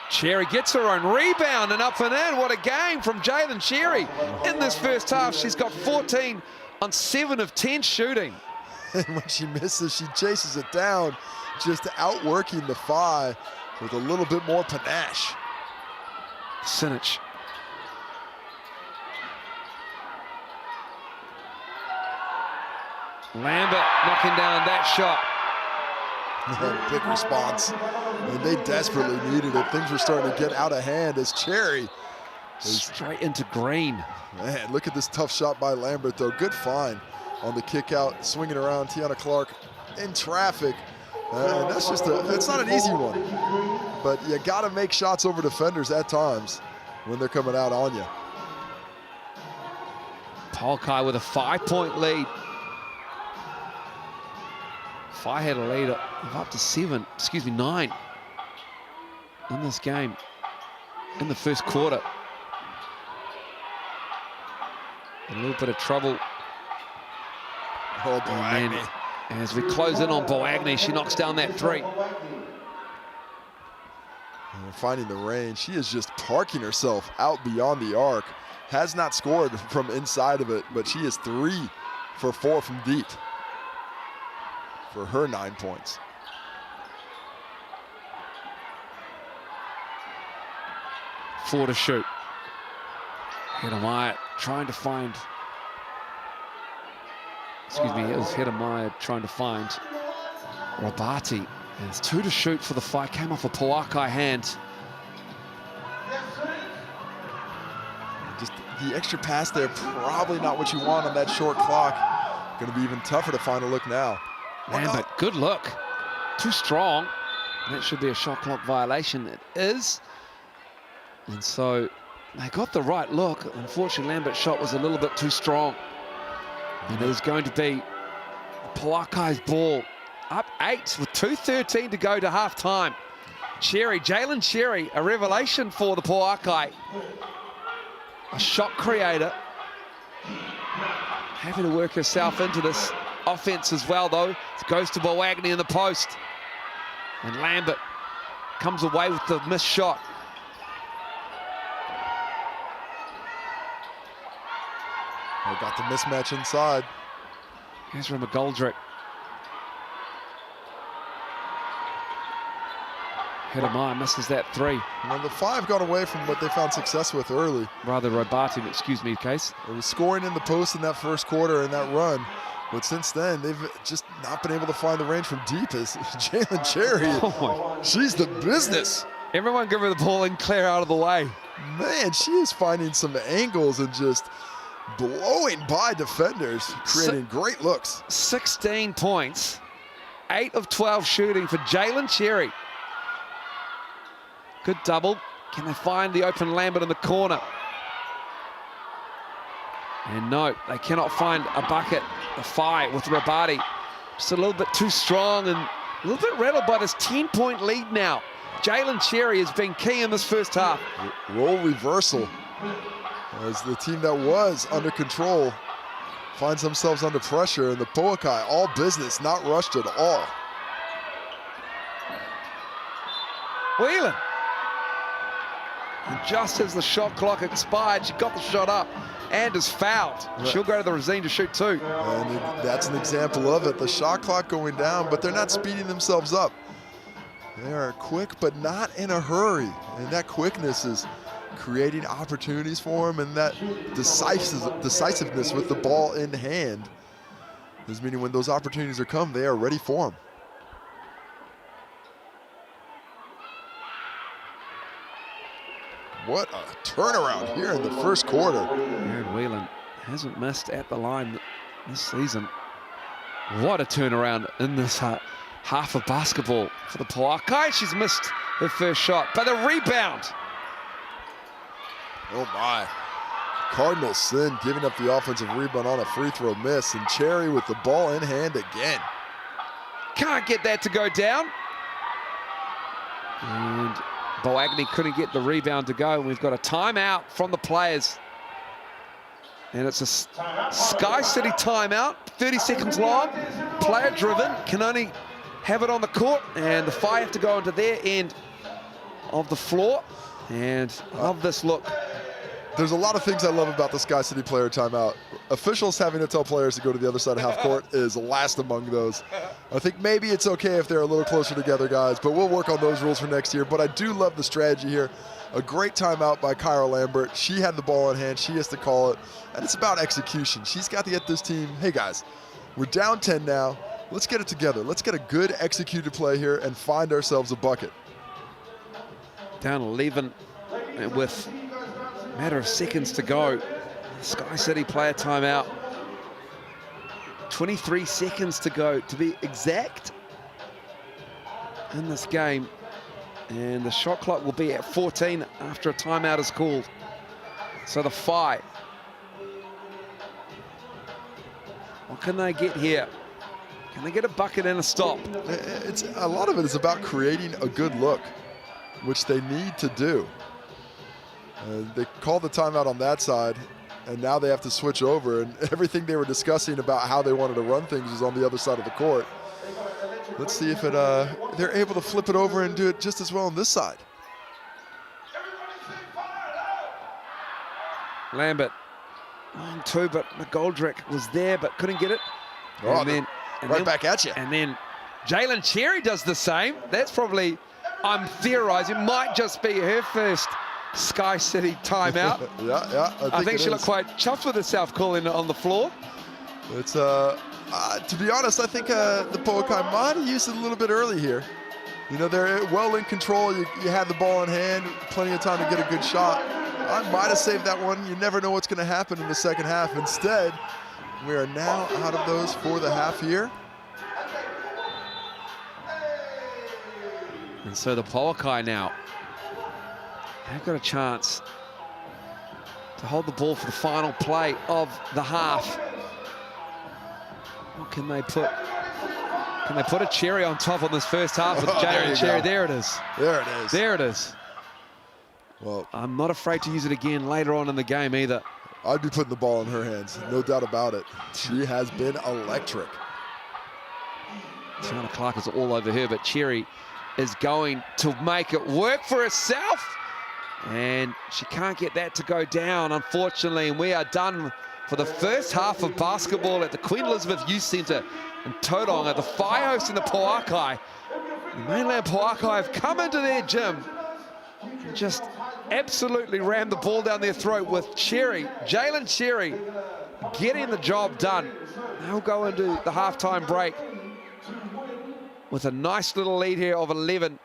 Cherry gets her own rebound and up and in. What a game from Jalen Cherry. In this first half, she's got 14 on 7 of 10 shooting. And when she misses, she chases it down, just outworking the Whai with a little bit more panache. Sinich. Lambert knocking down that shot. Big response, and they desperately needed it. Things were starting to get out of hand as Cherry straight into green. Man, look at this tough shot by Lambert, though. Good find on the kick out, swinging around Tiana Clark in traffic. And that's just it's not an easy one, but you got to make shots over defenders at times when they're coming out on you. Pouakai with a 5-point lead. Whai had a lead of up to 9 in this game in the first quarter. A little bit of trouble. Oh, and then as we close in on Boagni, she knocks down that 3. And we're finding the range. She is just parking herself out beyond the arc. Has not scored from inside of it, but she is 3 for 4 from deep for her 9 points. Four to shoot. Hedemaya trying to find, it was Hedemaya trying to find Rabati. And it's 2 to shoot for the Whai. Came off a Pouakai hand. Just the extra pass there, probably not what you want on that short clock. Going to be even tougher to find a look now. Lambert, good look. Too strong. That should be a shot clock violation. It is. And so they got the right look. Unfortunately, Lambert's shot was a little bit too strong. And it is going to be Pouakai's ball. Up 8 with 2:13 to go to halftime. Jalen Cherry, a revelation for the Pouakai. A shot creator. Having to work herself into this offense as well, though. It goes to Boagni in the post. And Lambert comes away with the missed shot. They got the mismatch inside. Ezra McGoldrick. Hedemaya misses that 3. And the 5 got away from what they found success with early. Rather Robati, excuse me, Case. It was scoring in the post in that first quarter in that run. But since then, they've just not been able to find the range from deep as Jalen Cherry. She's the business. Everyone give her the ball and clear out of the way. Man, she is finding some angles and just blowing by defenders, creating great looks. 16 points, 8 of 12 shooting for Jalen Cherry. Good double. Can they find the open Lambert in the corner? And no, they cannot find a bucket, a Whai with Rabati. Just a little bit too strong and a little bit rattled by this 10-point lead now. Jalen Cherry has been key in this first half. Role reversal as the team that was under control finds themselves under pressure, and the Pouakai, all business, not rushed at all. Whelan. And just as the shot clock expired, she got the shot up and is fouled. She'll go to the Rosine to shoot 2. And that's an example of it. The shot clock going down, but they're not speeding themselves up. They are quick, but not in a hurry. And that quickness is creating opportunities for them, and that decisiveness with the ball in hand is meaning when those opportunities are come, they are ready for them. What a turnaround here in the first quarter. Aaron Whelan hasn't missed at the line this season. What a turnaround in this half of basketball for the Pouakai. She's missed her first shot, but a rebound. Oh my. Cardinals sin, giving up the offensive rebound on a free throw miss, and Cherry with the ball in hand again. Can't get that to go down. And Boagni couldn't get the rebound to go. We've got a timeout from the players. And it's a Sky City timeout, 30 seconds long, player driven, can only have it on the court, and the Whai have to go into their end of the floor. And I love this look. There's a lot of things I love about the Sky City player timeout. Officials having to tell players to go to the other side of half court is last among those. I think maybe it's okay if they're a little closer together, guys, but we'll work on those rules for next year. But I do love the strategy here. A great timeout by Kyra Lambert. She had the ball in hand. She has to call it. And it's about execution. She's got to get this team, hey, guys, we're down 10 now. Let's get it together. Let's get a good executed play here and find ourselves a bucket. Down 11 with a matter of seconds to go. Sky City player timeout. 23 seconds to go, to be exact, in this game. And the shot clock will be at 14 after a timeout is called. So the Whai, what can they get here? Can they get a bucket and a stop? It's a lot of it is about creating a good look, which they need to do. They called the timeout on that side, and now they have to switch over, and everything they were discussing about how they wanted to run things is on the other side of the court. Let's see if they're able to flip it over and do it just as well on this side. Lambert, long two, but McGoldrick was there but couldn't get it. Oh, and then back at you. And then Jalen Cherry does the same. That's probably, I'm theorizing, might just be her first Sky City timeout. yeah. I think she looked quite chuffed with herself calling it on the floor. It's to be honest, I think the Pouakai might have used it a little bit early here. You know, they're well in control. You had the ball in hand, plenty of time to get a good shot. I might have saved that one. You never know what's going to happen in the second half. Instead, we are now out of those for the half here. And so the Pouakai now, they've got a chance to hold the ball for the final play of the half. What can they put? Can they put a cherry on top on this first half with Jalen Cherry? There it is. There it is. There it is. Well, I'm not afraid to use it again later on in the game either. I'd be putting the ball in her hands, no doubt about it. She has been electric. Tiana Clark is all over her, but Cherry is going to make it work for herself. And she can't get that to go down, unfortunately. And we are done for the first half of basketball at the Queen Elizabeth Youth Centre in Tauranga. The Whai hosting the Pouakai. The Mainland Pouakai have come into their gym and just absolutely rammed the ball down their throat with Cherry, Jalen Cherry, getting the job done. They'll go into the halftime break with a nice little lead here of 11.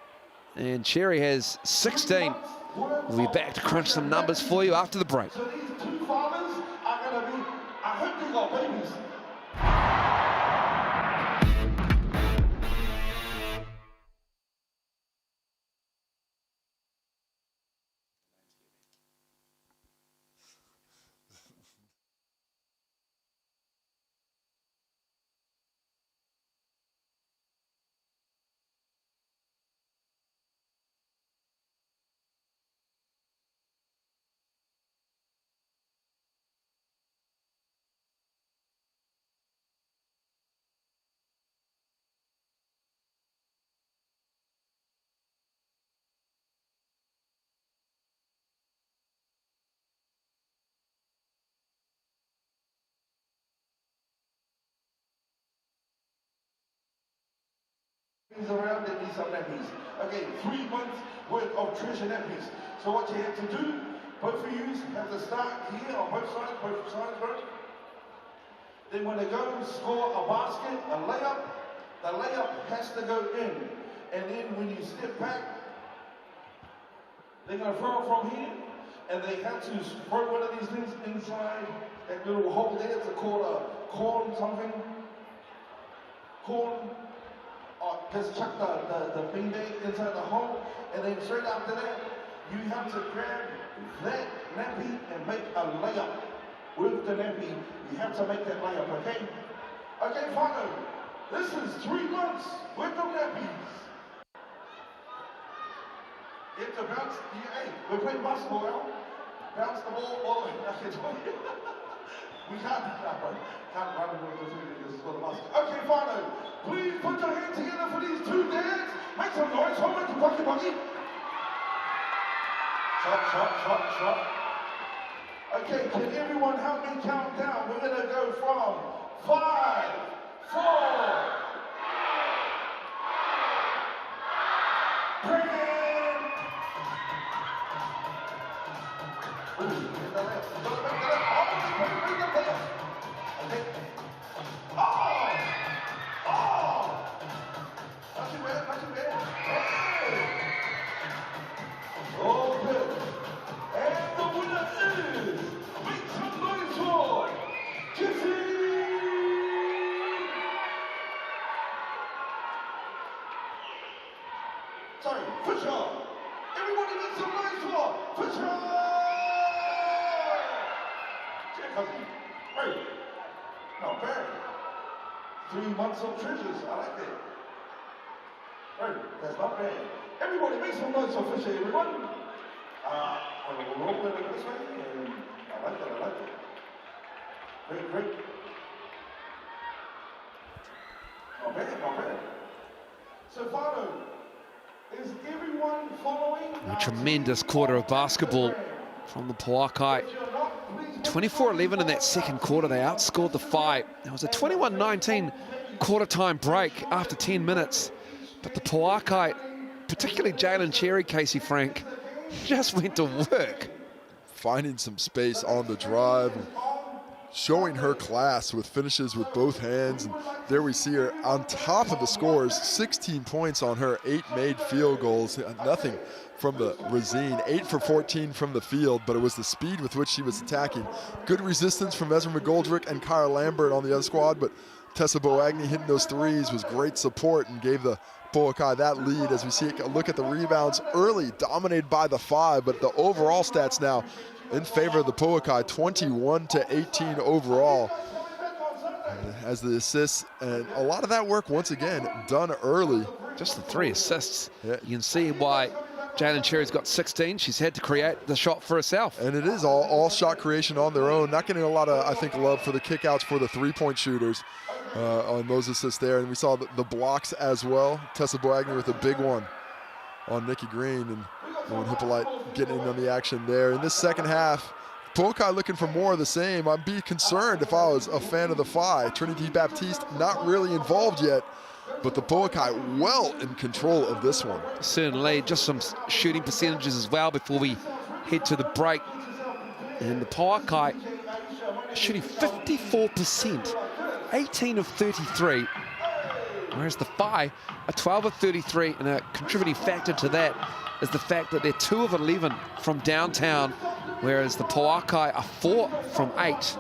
And Cherry has 16. We'll be back to crunch some numbers for you after the break. So these two farmers are going to be, I hope they got babies. Around, they need some nappies. Okay, 3 months worth of treasure nappies. So what you have to do, both of you have to start here on both sides, bro. Then when they go and score a basket, a layup, the layup has to go in. And then when you step back, they're going to throw it from here, and they have to throw one of these things inside that little hole there. It's called a corn something. Corn. Just chuck the beanbag inside the hole, and then straight after that, you have to grab that nappy and make a layup with the nappy. You have to make that layup, okay? Okay, Whai. This is 3 months with the nappies. Get to bounce. Hey, we're playing basketball now. Bounce the ball all the way. We can't do that, bro. Can't run with this for the basket. Okay, Whai. Please put your hands together for these two dads. Make some noise. Hold on to bucket buggy. Shot, shot, shot, shot. Okay, can everyone help me count down? We're gonna go from 5, 4, 3. Ooh, in the left. Don't make the left. Oh, bring the left. Okay. Oh! Oh! Not too bad, not too bad. Hey! Oh, good. And the winner is, make some noise for Jesse! Sorry, Fisher! Everybody make some noise for Fisher! Check out. Hey, not bad. 3 months of treasures, I like that. Hey, that's not bad. Everybody make some noise for Fisher, everyone. We'll roll it this way, and I like that, I like that. Great, great. Not bad, not bad. So, Whai, is everyone following? A tremendous quarter of basketball from the Pouakai. 24-11 in that second quarter. They outscored the Whai. It was a 21-19 quarter time break after 10 minutes. But the Pouakai, particularly Jalen Cherry, Casey Frank, just went to work. Finding some space on the drive, and showing her class with finishes with both hands. And there we see her on top of the scores, 16 points on her 8 made field goals, nothing from the Rosine, 8 for 14 from the field, but it was the speed with which she was attacking. Good resistance from Ezra McGoldrick and Kyra Lambert on the other squad, but Tessa Boagni hitting those threes was great support and gave the Pouakai that lead. As we see a look at the rebounds early, dominated by the Five, but the overall stats now in favor of the Pouakai, 21-18 overall. As the assists, and a lot of that work once again done early. Just the 3 assists. Yeah. You can see why Jalen Cherry's got 16. She's had to create the shot for herself. And it is all shot creation on their own. Not getting a lot of, I think, love for the kickouts for the three-point shooters on those assists there. And we saw the blocks as well. Tessa Boagni with a big one on Nikki Green, and Owen Hippolyte getting in on the action there. In this second half, Pouakai looking for more of the same. I'd be concerned if I was a fan of the Whai. Trinity Baptiste not really involved yet, but the Pouakai well in control of this one. Certainly, just some shooting percentages as well before we head to the break. And the Pouakai shooting 54%, 18 of 33. Whereas the Whai are 12 of 33, and a contributing factor to that is the fact that they're 2 of 11 from downtown, whereas the Pouakai are 4 from 8.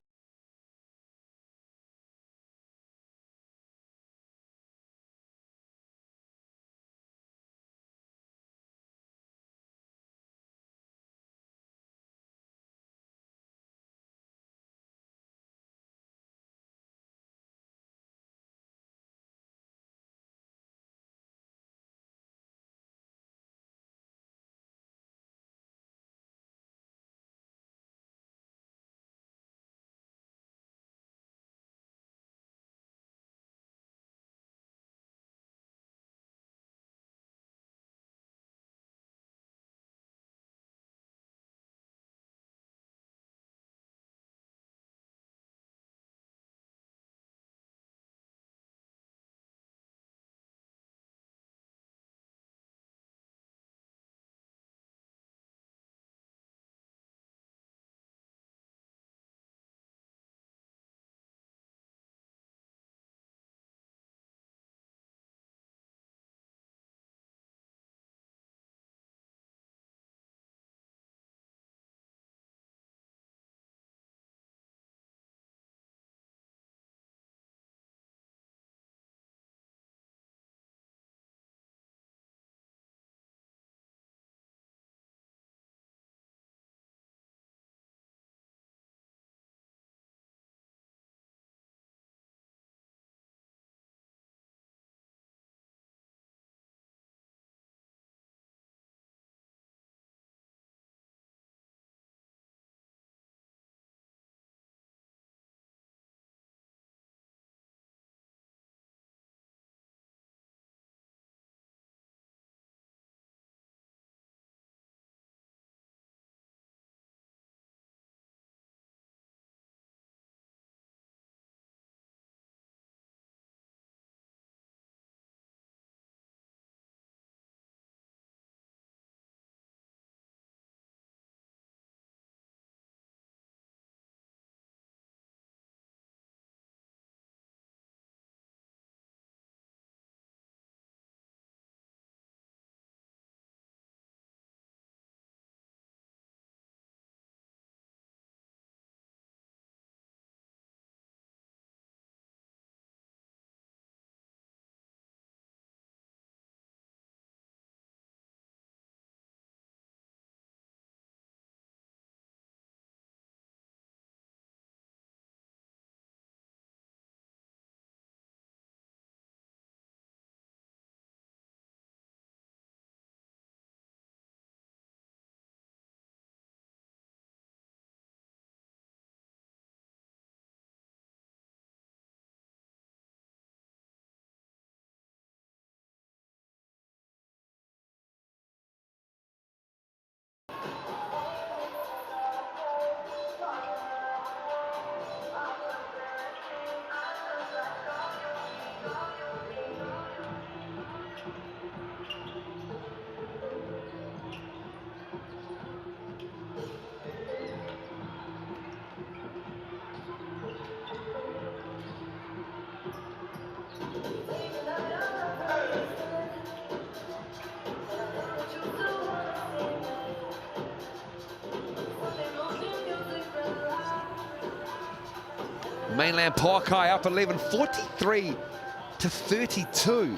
Mainland Pouakai up 11, 43-32.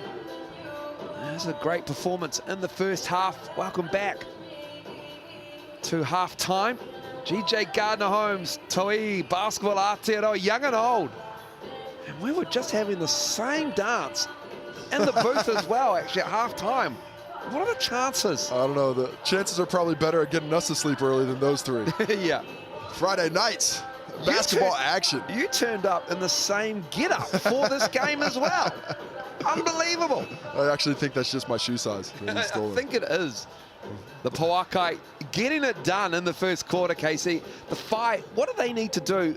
That's a great performance in the first half. Welcome back to half-time. GJ Gardner Holmes, Tauihi, Basketbol, Aotearoa, young and old. And we were just having the same dance in the booth as well, actually, at half-time. What are the chances? I don't know. The chances are probably better at getting us to sleep early than those three. Yeah. Friday nights, basketball action. You turned up in the same get-up for this game as well. Unbelievable. I actually think that's just my shoe size. I think it is. The Pouakai getting it done in the first quarter, Casey. The Whai, what do they need to do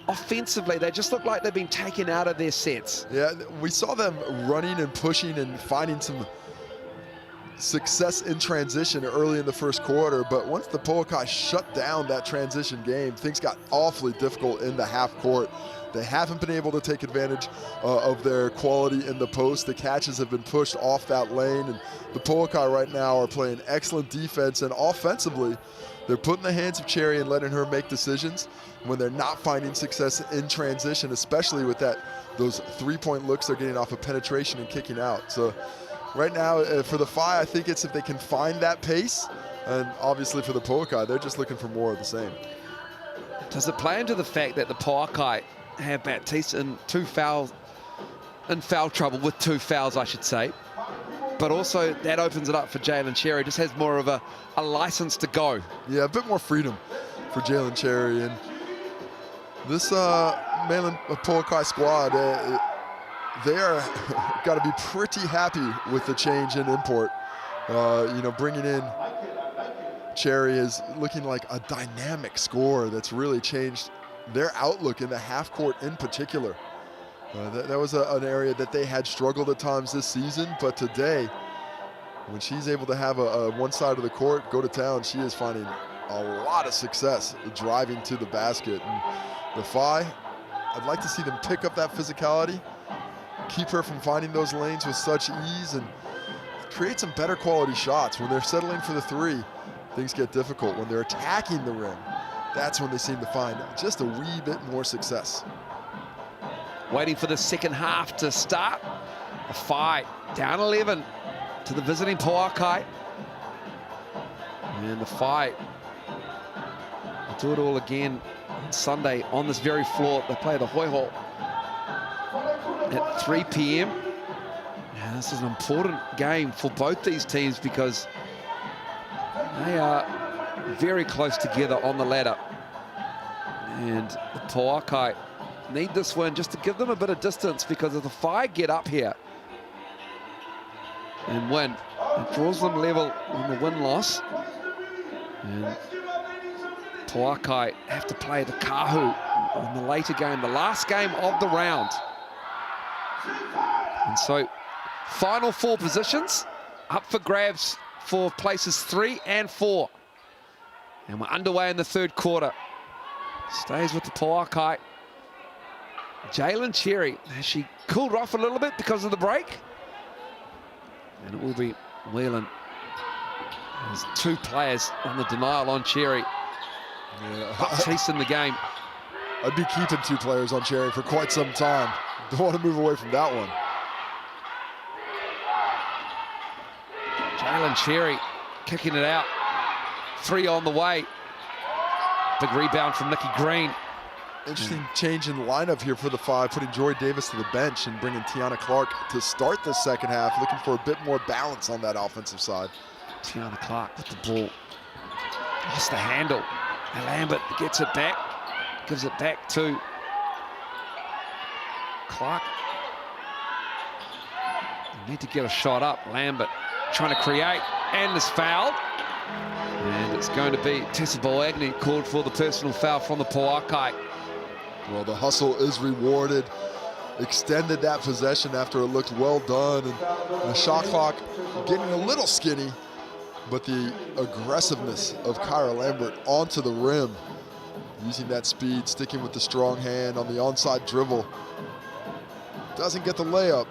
offensively? They just look like they've been taken out of their sets. Yeah, we saw them running and pushing and finding some success in transition early in the first quarter, but once the Pouakai shut down that transition game, things got awfully difficult in the half court. They haven't been able to take advantage of their quality in the post. The catches have been pushed off that lane, and the Pouakai right now are playing excellent defense, and offensively, they're putting the hands of Cherry and letting her make decisions when they're not finding success in transition, especially with those three-point looks they're getting off of penetration and kicking out. So right now, for the Whai, I think it's if they can find that pace, and obviously for the Pouakai, they're just looking for more of the same. Does it play into the fact that the Pouakai have Baptiste in foul trouble, with 2 fouls, I should say, but also that opens it up for Jalen Cherry, just has more of a license to go. Yeah, a bit more freedom for Jalen Cherry, and this Mainland Pouakai squad, they are got to be pretty happy with the change in import. You know, bringing in Cherry is looking like a dynamic scorer that's really changed their outlook in the half court in particular. That was an area that they had struggled at times this season, but today, when she's able to have one side of the court go to town, she is finding a lot of success driving to the basket. And the Whai, I'd like to see them pick up that physicality, keep her from finding those lanes with such ease, and create some better quality shots. When they're settling for the three, things get difficult. When they're attacking the rim, that's when they seem to find just a wee bit more success. Waiting for the second half to start. The Whai down 11 to the visiting Pouakai. And the Whai will do it all again on Sunday on this very floor. They play the Hoi Hall at 3 p.m. And this is an important game for both these teams because they are very close together on the ladder. And the Pouakai need this win just to give them a bit of distance, because if the Whai get up here and win, it draws them level on the win-loss. And Pouakai have to play the Kahu in the later game, the last game of the round. And so, final 4 positions up for grabs for places 3 and 4. And we're underway in the third quarter. Stays with the Pouakai. Jalen Cherry, has she cooled off a little bit because of the break? And it will be Whelan. There's 2 players on the denial on Cherry. Yeah. Baptiste in the game. I'd be keeping 2 players on Cherry for quite some time. Don't want to move away from that one. Jalen Cherry kicking it out. 3 on the way. Big rebound from Nikki Green. Interesting change in lineup here for the Whai, putting Joy Davis to the bench and bringing Tiana Clark to start the second half, looking for a bit more balance on that offensive side. Tiana Clark with the ball. Lost the handle. And Lambert gets it back. Gives it back to Clark. They need to get a shot up. Lambert trying to create, and is fouled. And it's going to be Tessa Boagni called for the personal foul from the Pouakai. Well, the hustle is rewarded. Extended that possession after it looked well done. And the shot clock getting a little skinny, but the aggressiveness of Kyra Lambert onto the rim, using that speed, sticking with the strong hand on the onside dribble. Doesn't get the layup,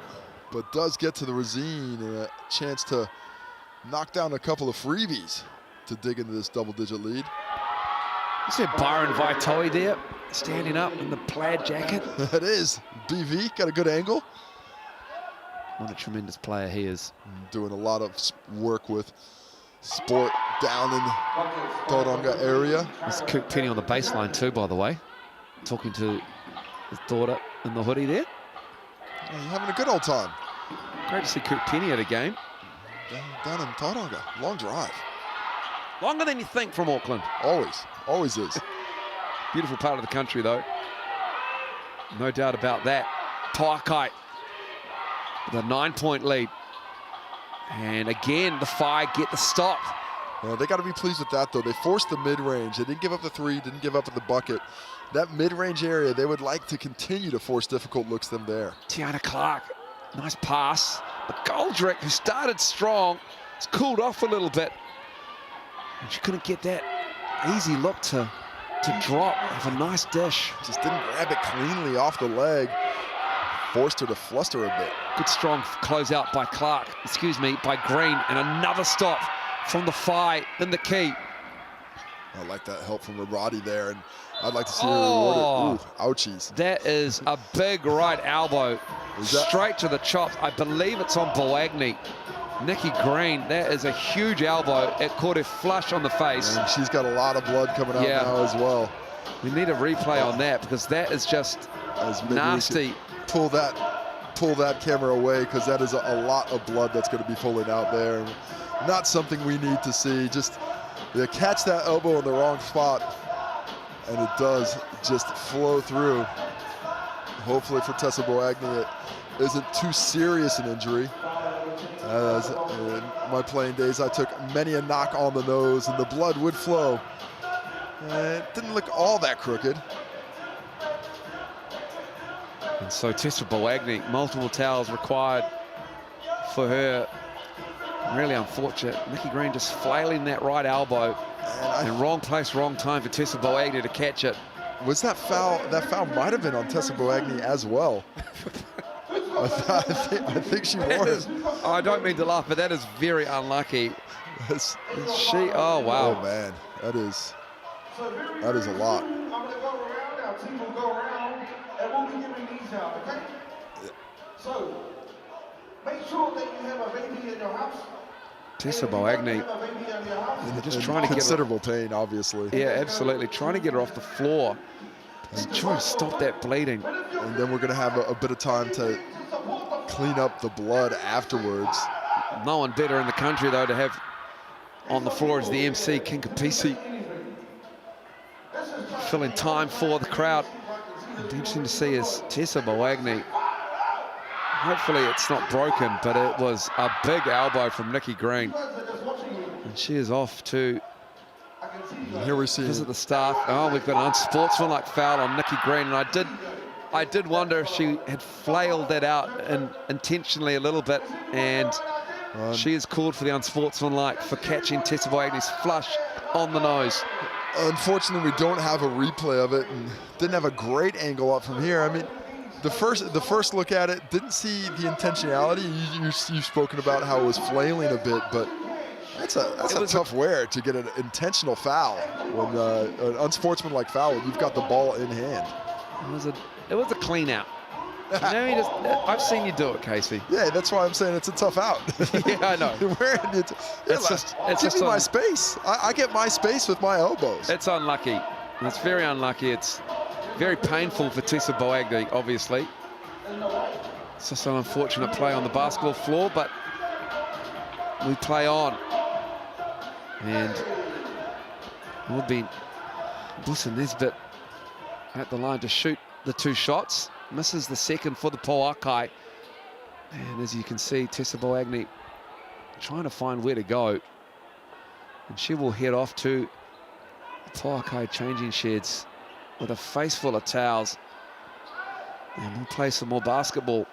but does get to the Rosine and a chance to knock down a couple of freebies to dig into this double-digit lead. You said Byron Vitoi there. standing up in the plaid jacket. That is. BV, got a good angle. What a tremendous player he is. Doing a lot of work with sport down in the Tauranga area. There's Coop Penny on the baseline too, by the way. Talking to his daughter in the hoodie there. Yeah, he's having a good old time. Great to see Coop Penny at a game. Down in Tauranga. Long drive. Longer than you think from Auckland. Always is. Beautiful part of the country though. No doubt about that. Pouakai with a 9-point lead. And again, the Whai get the stop. They got to be pleased with that, though. They forced the mid-range. They didn't give up the three, didn't give up at the bucket. That mid-range area, they would like to continue to force difficult looks them there. Tiana Clark, nice pass. But Goldrick, who started strong, has cooled off a little bit. And she couldn't get that easy look to drop. Have a nice dish. Just didn't grab it cleanly off the leg. Forced her to fluster a bit. Good strong closeout by by Green, and another stop from the Whai in the key. I like that help from Roddy there, and I'd like to see her rewarded. Ooh, ouchies. That is a big right elbow, straight to the chops. I believe it's on Boagni. Nikki Green, that is a huge elbow. It caught her flush on the face. And she's got a lot of blood coming out now as well. We need a replay on that because that is just nasty. Pull that camera away because that is a lot of blood that's going to be pulling out there. Not something we need to see. Just catch that elbow in the wrong spot, and it does just flow through. Hopefully for Tessa Boagni, it isn't too serious an injury. As in my playing days, I took many a knock on the nose, and the blood would flow. It didn't look all that crooked. And so Tessa Boagni, multiple towels required for her. Really unfortunate. Nikki Green just flailing that right elbow. And wrong place, wrong time for Tessa Boagni to catch it. Was that foul? That foul might have been on Tessa Boagni as well. I think she was. I don't mean to laugh, but that is very unlucky. Oh, wow. Oh, man. That is a lot. I'm going to go around. Our team will go around, and we'll be giving these out, okay? So, make sure that you have a baby in your house. Tessa Boagni, just trying to get considerable pain, obviously. Yeah, absolutely. Trying to get her off the floor. Just trying to stop that bleeding. And then we're going to have a bit of time to clean up the blood afterwards. No one better in the country, though, to have on the floor as the MC, King Kapisi. Filling time for the crowd. It'd be interesting to see is Tessa Boagni. Hopefully it's not broken, but it was a big elbow from Nikki Green. And she is off to here we see visit the staff. Oh, we've got an unsportsmanlike foul on Nikki Green. And I did wonder if she had flailed that out intentionally a little bit. And she is called for the unsportsmanlike for catching Tessa Boagni's flush on the nose. Unfortunately, we don't have a replay of it and didn't have a great angle up from here. I mean, the first look at it, didn't see the intentionality. You've spoken about how it was flailing a bit, but that's a tough wear to get an intentional foul. When an unsportsmanlike foul, you've got the ball in hand. It was a clean out. You know, I've seen you do it, Casey. Yeah, that's why I'm saying it's a tough out. Yeah, I know. Give me my space. I get my space with my elbows. It's unlucky. It's very unlucky. It's very painful for Tessa Boagni, obviously. It's just an unfortunate play on the basketball floor, but we play on. And it will be Busa Nesbitt at the line to shoot the two shots. Misses the second for the Pouakai. And as you can see, Tessa Boagni trying to find where to go. And she will head off to the Pouakai changing sheds with a face full of towels. And we'll play some more basketball.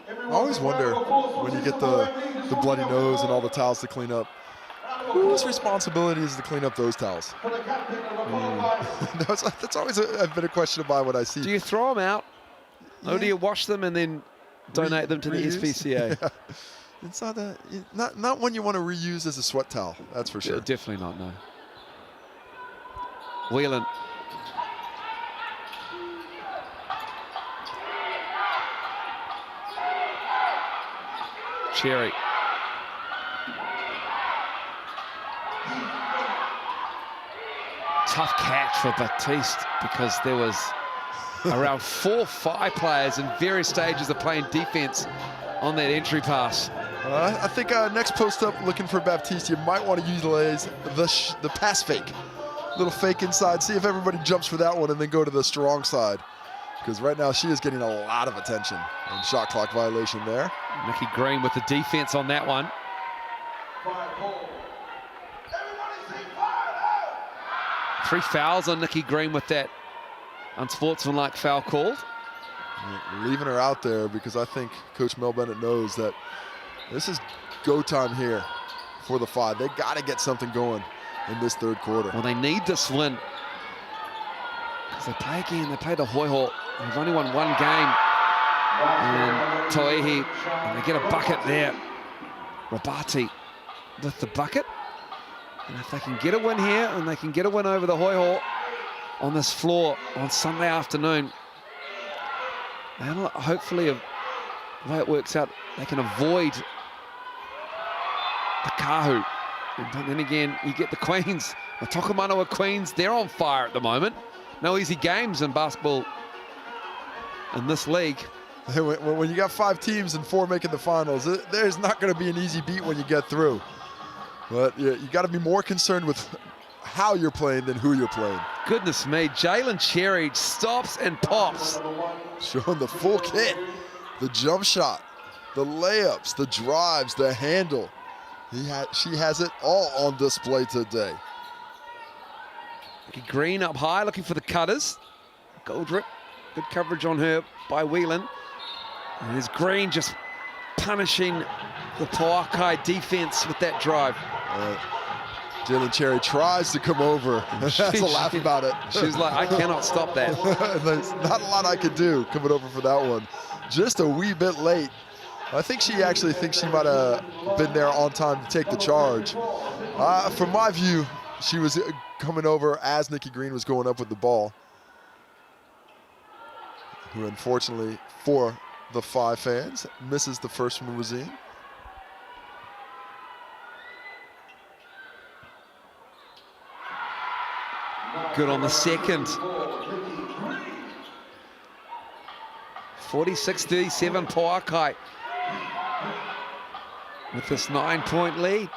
I always wonder when you get the bloody nose and all the towels to clean up, whose responsibility is to clean up those towels? That's always been a question of mine when I see. Do you throw them out? Yeah. Or do you wash them and then donate them to the SPCA? Yeah. It's not when you want to reuse as a sweat towel, that's for sure. Yeah, definitely not, no. Whelan. Cherry. Tough catch for Baptiste because there was around 4 or 5 players in various stages of playing defense on that entry pass. I think next post up looking for Baptiste, you might want to utilize the pass fake. Little fake inside, see if everybody jumps for that one and then go to the strong side. Because right now she is getting a lot of attention. And shot clock violation there. Nikki Green with the defense on that one. 3 fouls on Nikki Green with that unsportsmanlike foul called. Leaving her out there because I think Coach Mel Bennett knows that this is go time here for the 5. They got to get something going in this third quarter. Well, they need this win. Because they play again, they play the Hoi. They've only won 1 game in Tauihi, and they get a bucket there. Rabati with the bucket. And if they can get a win here, and they can get a win over the Hoi on this floor on Sunday afternoon, and hopefully, the way it works out, they can avoid the Kahu. But then again, you get the Queens, the Tokomanawa Queens, they're on fire at the moment. No easy games in basketball in this league. When you got 5 teams and 4 making the finals, there's not going to be an easy beat when you get through. But you got to be more concerned with how you're playing than who you're playing. Goodness me, Jalen Cherry stops and pops. Showing the full kit. The jump shot, the layups, the drives, the handle. She has it all on display today. Green up high, looking for the cutters. Goldrick, good coverage on her by Whelan. And there's Green just punishing the Pouakai defense with that drive. Jalen Cherry tries to come over. Has a laugh about it. She's like, I cannot stop that. There's not a lot I could do coming over for that one. Just a wee bit late. I think she actually thinks she might have been there on time to take the charge. From my view, she was coming over as Nikki Green was going up with the ball, who unfortunately, for the 5 fans, misses the first from Rosine. Good on the second. 46-37 Pouakai with this 9-point lead.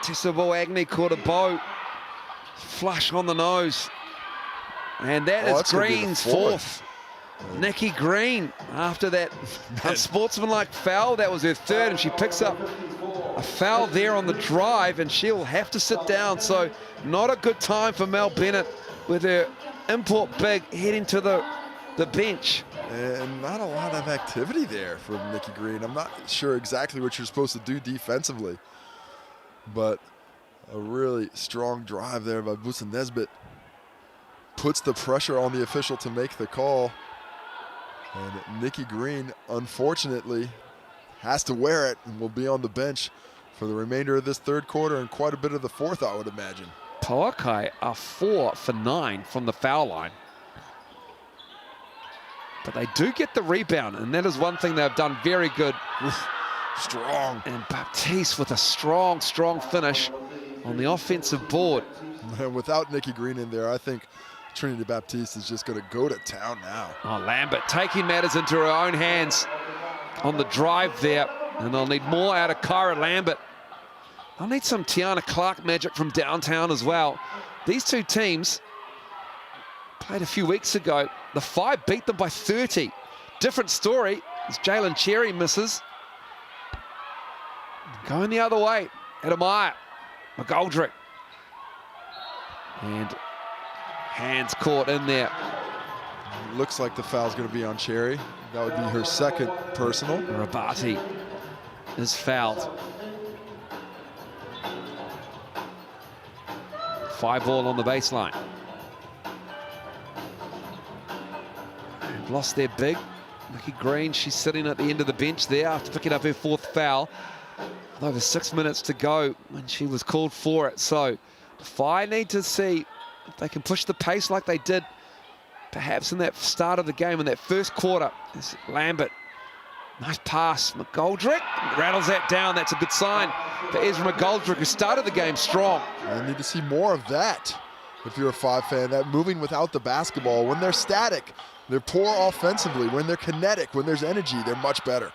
Tessabo Agni caught a bow. Flush on the nose. And that is Green's 4th. Nikki Green, after that unsportsmanlike foul, that was her 3rd, and she picks up a foul there on the drive, and she'll have to sit down. So not a good time for Mel Bennett with her import big heading to the bench. And not a lot of activity there from Nikki Green. I'm not sure exactly what you're supposed to do defensively, but a really strong drive there by Busa Nesbitt puts the pressure on the official to make the call. And Nikki Green, unfortunately, has to wear it and will be on the bench for the remainder of this third quarter and quite a bit of the fourth, I would imagine. Pouakai are 4 for 9 from the foul line. But they do get the rebound, and that is one thing they've done very good. Strong. And Baptiste with a strong, strong finish on the offensive board. And without Nikki Green in there, I think Trinity Baptiste is just going to go to town now. Oh, Lambert taking matters into her own hands on the drive there. And they'll need more out of Kyra Lambert. They'll need some Tiana Clark magic from downtown as well. These 2 teams played a few weeks ago. The 5 beat them by 30. Different story as Jalen Cherry misses. Going the other way. Adamaya, McGoldrick. And hands caught in there. Looks like the foul's going to be on Cherry. That would be her 2nd personal. Rabati is fouled. 5 ball on the baseline. They've lost their big. Nikki Green, she's sitting at the end of the bench there after picking up her 4th foul. With over 6 minutes to go when she was called for it. So the Phi need to see if they can push the pace like they did perhaps in that start of the game, in that first quarter. It's Lambert. Nice pass. McGoldrick rattles that down. That's a good sign for Ezra McGoldrick, who started the game strong. You need to see more of that if you're a Five fan, that moving without the basketball. When they're static, they're poor offensively. When they're kinetic, when there's energy, they're much better.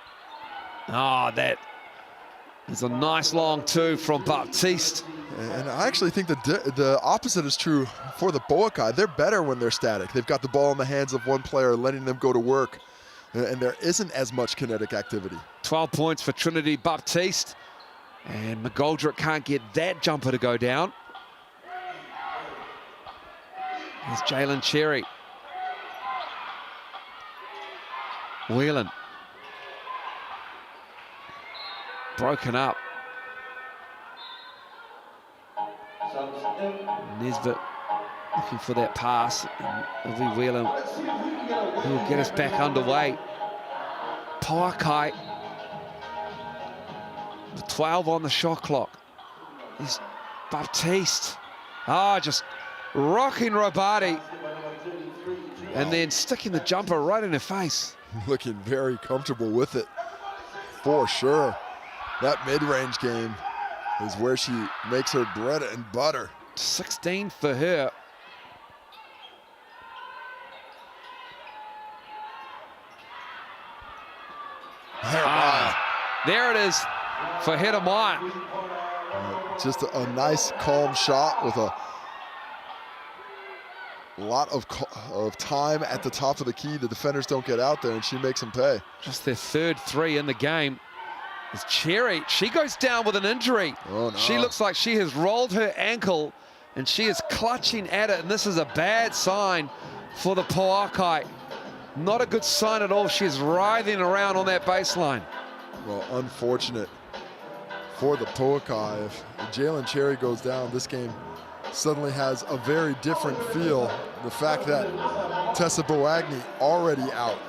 Oh, that is a nice long two from Baptiste. And I actually think the opposite is true for the Pouakai. They're better when they're static. They've got the ball in the hands of one player, letting them go to work. And there isn't as much kinetic activity. 12 points for Trinity Baptiste. And McGoldrick can't get that jumper to go down. Here's Jalen Cherry. Whelan. Broken up. Nesbitt looking for that pass. And it'll be Whelan who will get us back underway. Pouakai with 12 on the shot clock. Is Baptiste. Just rocking Robati. And then sticking the jumper right in her face. Looking very comfortable with it, for sure. That mid-range game is where she makes her bread and butter. 16 for her. There it is for Hedemaya. Just a nice, calm shot with a lot of time at the top of the key. The defenders don't get out there, and she makes them pay. Just their third three in the game. Is Cherry. She goes down with an injury. Oh, no. She looks like she has rolled her ankle, and she is clutching at it, and this is a bad sign for the Pouakai. Not a good sign at all. She's writhing around on that baseline. Well, unfortunate for the Pouakai. If Jalen Cherry goes down, this game suddenly has a very different feel. The fact that Tessa Boagni already out.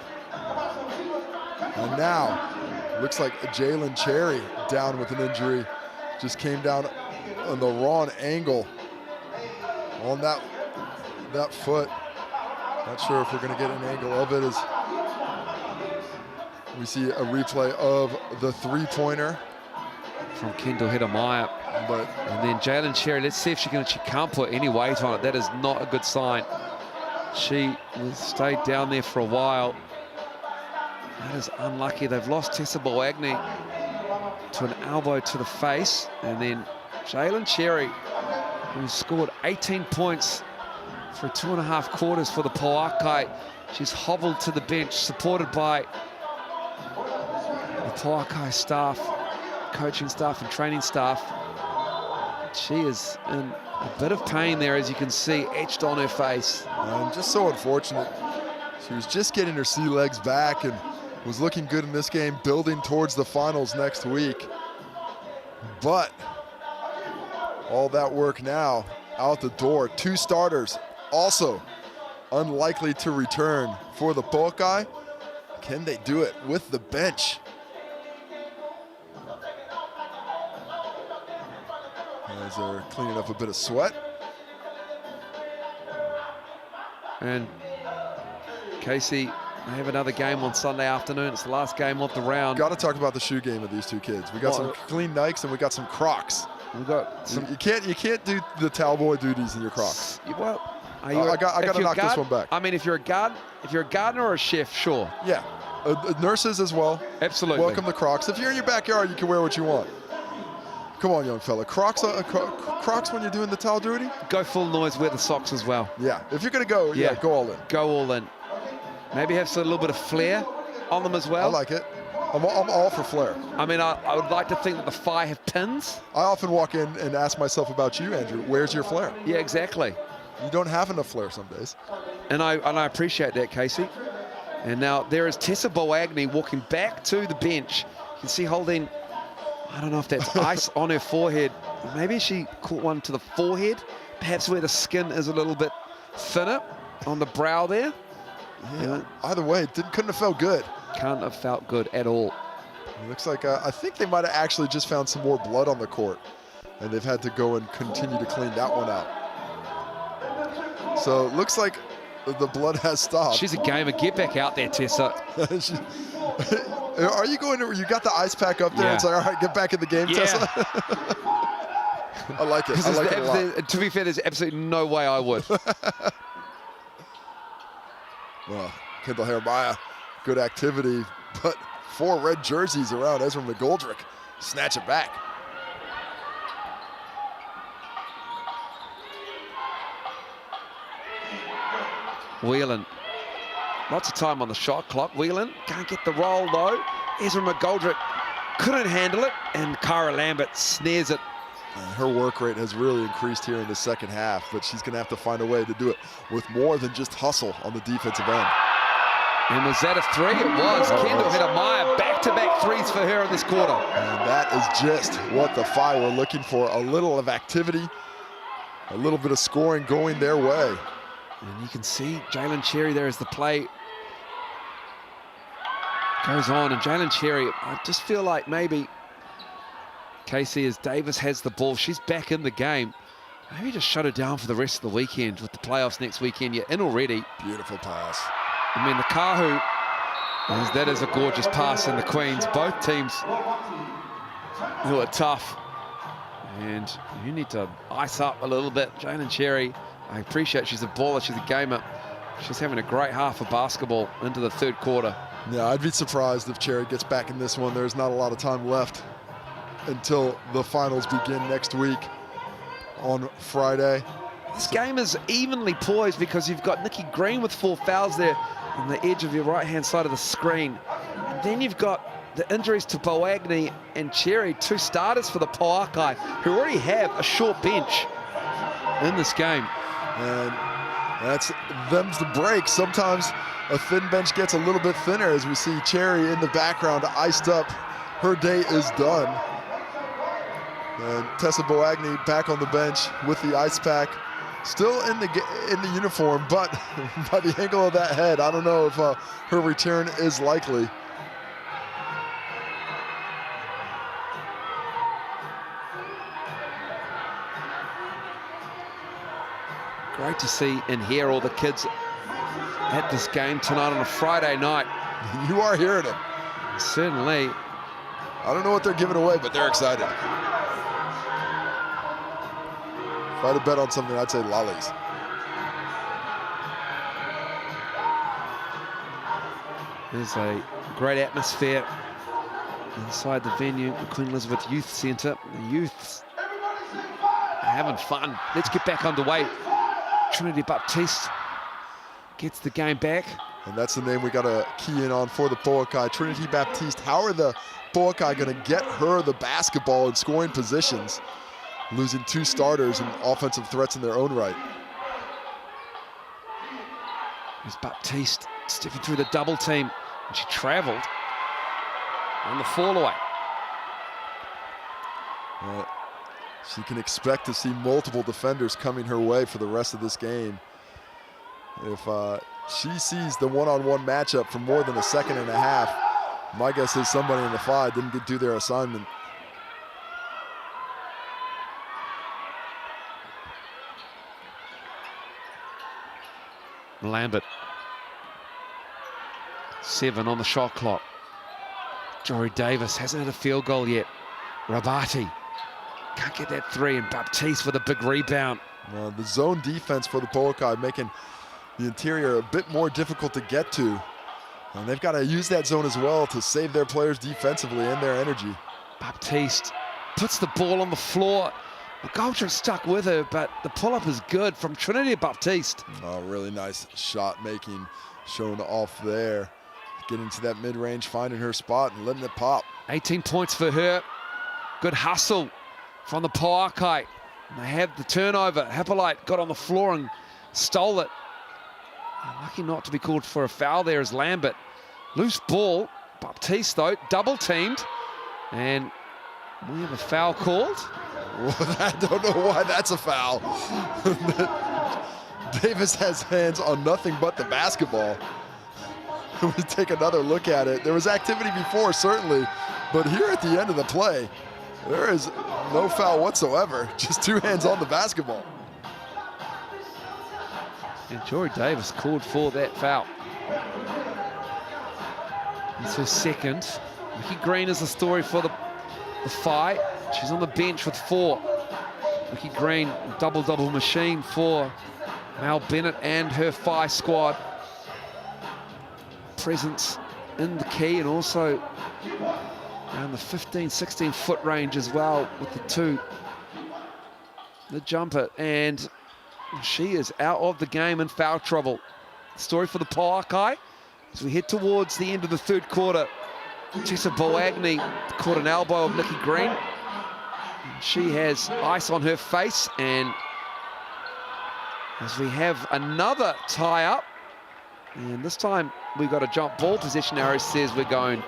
And now, looks like Jalen Cherry down with an injury. Just came down on the wrong angle on that foot. Not sure if we're going to get an angle of it as we see a replay of the three-pointer from Kendall Hedemaya. And then Jalen Cherry, let's see if she can't put any weight on it. That is not a good sign. She stayed down there for a while. That is unlucky. They've lost Tessa Boagni to an elbow to the face. And then Jalen Cherry, who scored 18 points for 2.5 quarters for the Pouakai. She's hobbled to the bench, supported by the Pouakai staff, coaching staff and training staff. She is in a bit of pain there, as you can see, etched on her face. Just so unfortunate. She was just getting her sea legs back and was looking good in this game, building towards the finals next week. But all that work now out the door. Two starters also unlikely to return for the Pouakai. Can they do it with the bench? As they're cleaning up a bit of sweat. And Casey, they have another game on Sunday afternoon. It's the last game of the round. Got to talk about the shoe game of these two kids. We got some clean Nikes and we got some Crocs. We got some. You can't do the towel boy duties in your Crocs. Well, I got to knock this one back. I mean, if you're a gardener or a chef, sure. Yeah, nurses as well. Absolutely. Welcome to Crocs. If you're in your backyard, you can wear what you want. Come on, young fella. Crocs when you're doing the towel duty? Go full noise, wear the socks as well. Yeah, if you're going to go, yeah, go all in. Go all in. Maybe have a little bit of flair on them as well. I like it. I'm all for flair. I mean, I would like to think that the Whai have pins. I often walk in and ask myself about you, Andrew. Where's your flair? Yeah, exactly. You don't have enough flair some days. And I appreciate that, Casey. And now there is Tessa Boagni walking back to the bench. You can see holding, I don't know if that's ice on her forehead. Maybe she caught one to the forehead, perhaps where the skin is a little bit thinner on the brow there. Yeah, either way, couldn't have felt good. Can't have felt good at all. It looks like, I think they might have actually just found some more blood on the court, and they've had to go and continue to clean that one out. So it looks like the blood has stopped. She's a gamer. Get back out there, Tessa. Are you going to, you got the ice pack up there? Yeah. It's like, all right, get back in the game, Yeah. Tessa. I like it. I like it a lot. To be fair, there's absolutely no way I would. Well, Kendall Jeremiah, good activity, but 4 red jerseys around Ezra McGoldrick. Snatch it back. Whelan, lots of time on the shot clock. Whelan can't get the roll though. Ezra McGoldrick couldn't handle it, and Cara Lambert snares it. Her work rate has really increased here in the second half, but she's going to have to find a way to do it with more than just hustle on the defensive end. And was that a 3? It was. Kendall Jeremiah, back-to-back 3s for her in this quarter. And that is just what the Phi were looking for. A little of activity, a little bit of scoring going their way. And you can see Jalen Cherry there as the play goes on. And Jalen Cherry, I just feel like maybe Casey, as Davis has the ball, she's back in the game. Maybe just shut her down for the rest of the weekend. With the playoffs next weekend, you're in already. Beautiful pass. I mean, the Kahu, that is a gorgeous pass in the Queens. Both teams who are tough. And you need to ice up a little bit. Jalen Cherry, I appreciate she's a baller, she's a gamer. She's having a great half of basketball into the third quarter. Yeah, I'd be surprised if Cherry gets back in this one. There's not a lot of time left until the finals begin next week on Friday. This game is evenly poised because you've got Nikki Green with 4 fouls there on the edge of your right-hand side of the screen. And then you've got the injuries to Boagni and Cherry, 2 starters for the Pouakai, who already have a short bench in this game. And that's them's the break. Sometimes a thin bench gets a little bit thinner as we see Cherry in the background iced up. Her day is done. And Tessa Boagni back on the bench with the ice pack. Still in the uniform, but by the angle of that head, I don't know if her return is likely. Great to see and hear all the kids at this game tonight on a Friday night. You are hearing them. Certainly. I don't know what they're giving away, but they're excited. If I had to bet on something, I'd say lollies. There's a great atmosphere inside the venue, the Queen Elizabeth Youth Centre. The youths are having fun. Let's get back underway. Trinity Baptiste gets the game back. And that's the name we got to key in on for the Pouakai. Trinity Baptiste. How are the Pouakai going to get her the basketball in scoring positions, losing 2 starters and offensive threats in their own right? There's Baptiste stepping through the double team, and she traveled on the fall away. She can expect to see multiple defenders coming her way for the rest of this game. If she sees the one-on-one matchup for more than a second and a half, my guess is somebody in the Phi didn't do their assignment. Lambert. 7 on the shot clock. Jory Davis hasn't had a field goal yet. Rabati can't get that 3, and Baptiste with a big rebound. The zone defense for the Pouakai making the interior a bit more difficult to get to. And they've got to use that zone as well to save their players defensively and their energy. Baptiste puts the ball on the floor. McGoldrick stuck with her, but the pull-up is good from Trinity Baptiste. Oh, really nice shot making shown off there. Getting to that mid-range, finding her spot and letting it pop. 18 points for her. Good hustle from the Pouakai. They have the turnover. Hippolyte got on the floor and stole it. Lucky not to be called for a foul there as Lambert. Loose ball. Baptiste, though, double teamed. And we have a foul called. I don't know why that's a foul. Davis has hands on nothing but the basketball. We take another look at it. There was activity before, certainly, but here at the end of the play, there is no foul whatsoever. Just 2 hands on the basketball. And Jory Davis called for that foul. It's her second. Mickey Green is the story for the Whai. She's on the bench with 4. Mickey Green, double-double machine for Mal Bennett and her Whai squad. Presence in the key and also around the 15-16 foot range as well with the jumper, and she is out of the game in foul trouble. Story for the Pouakai as we head towards the end of the third quarter. Tessa Boagni caught an elbow of Nikki Green. She has ice on her face, and as we have another tie-up, and this time we got a jump ball possession. Arrow says we're going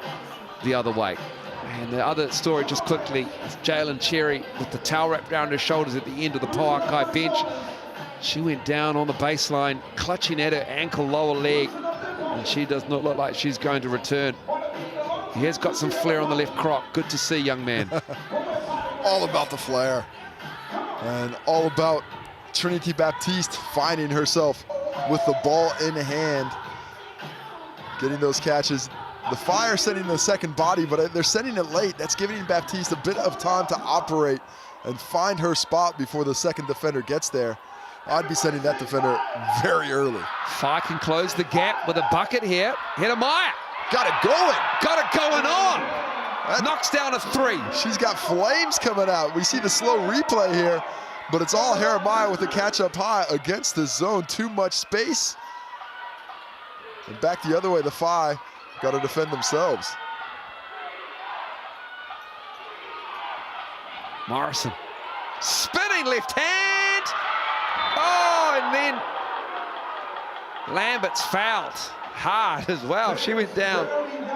the other way. And the other story, just quickly, is Jalen Cherry with the towel wrapped around her shoulders at the end of the Pouakai bench. She went down on the baseline, clutching at her ankle lower leg, and she does not look like she's going to return. He has got some flair on the left croc. Good to see, young man. All about the flair. And all about Trinity Baptiste finding herself with the ball in hand, getting those catches. The Whai are sending the second body, but they're sending it late. That's giving Baptiste a bit of time to operate and find her spot before the second defender gets there. I'd be sending that defender very early. Whai can close the gap with a bucket here. Hedemaya. Got it going. Got it going on. Knocks down a 3. She's got flames coming out. We see the slow replay here, but it's all Hedemaya with the catch up high against the zone. Too much space. And back the other way, the Whai got to defend themselves. Morrison. Spinning left hand. Oh, and then Lambert's fouled hard as well. She went down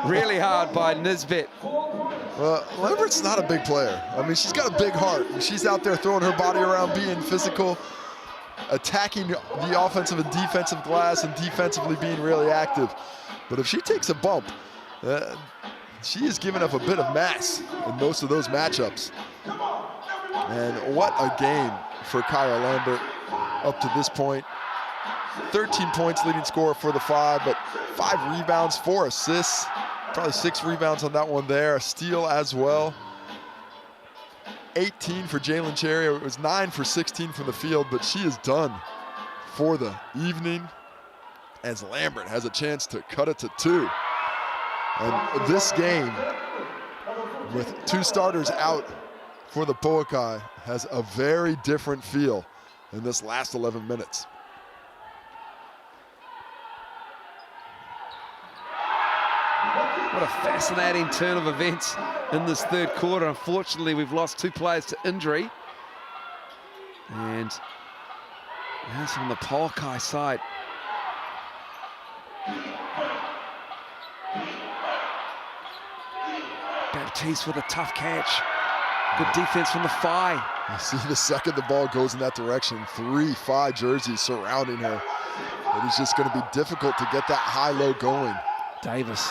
really hard by Nisbet. Well, Lambert's not a big player. I mean, she's got a big heart. And she's out there throwing her body around, being physical, attacking the offensive and defensive glass, and defensively being really active. But if she takes a bump, she is giving up a bit of mass in most of those matchups. And what a game for Kyra Lambert up to this point. 13 points leading scorer for the Whai, but 5 rebounds, 4 assists, probably 6 rebounds on that one there, a steal as well. 18 for Jalen Cherry. It was 9 for 16 from the field, but she is done for the evening as Lambert has a chance to cut it to 2. And this game, with 2 starters out for the Pouakai, has a very different feel in this last 11 minutes. What a fascinating turn of events in this third quarter. Unfortunately, we've lost 2 players to injury. And that's on the Pouakai side. Baptiste with a tough catch. Good defense from the Whai. You see the second the ball goes in that direction, 3 Whai jerseys surrounding her. It is just going to be difficult to get that high-low going. Davis.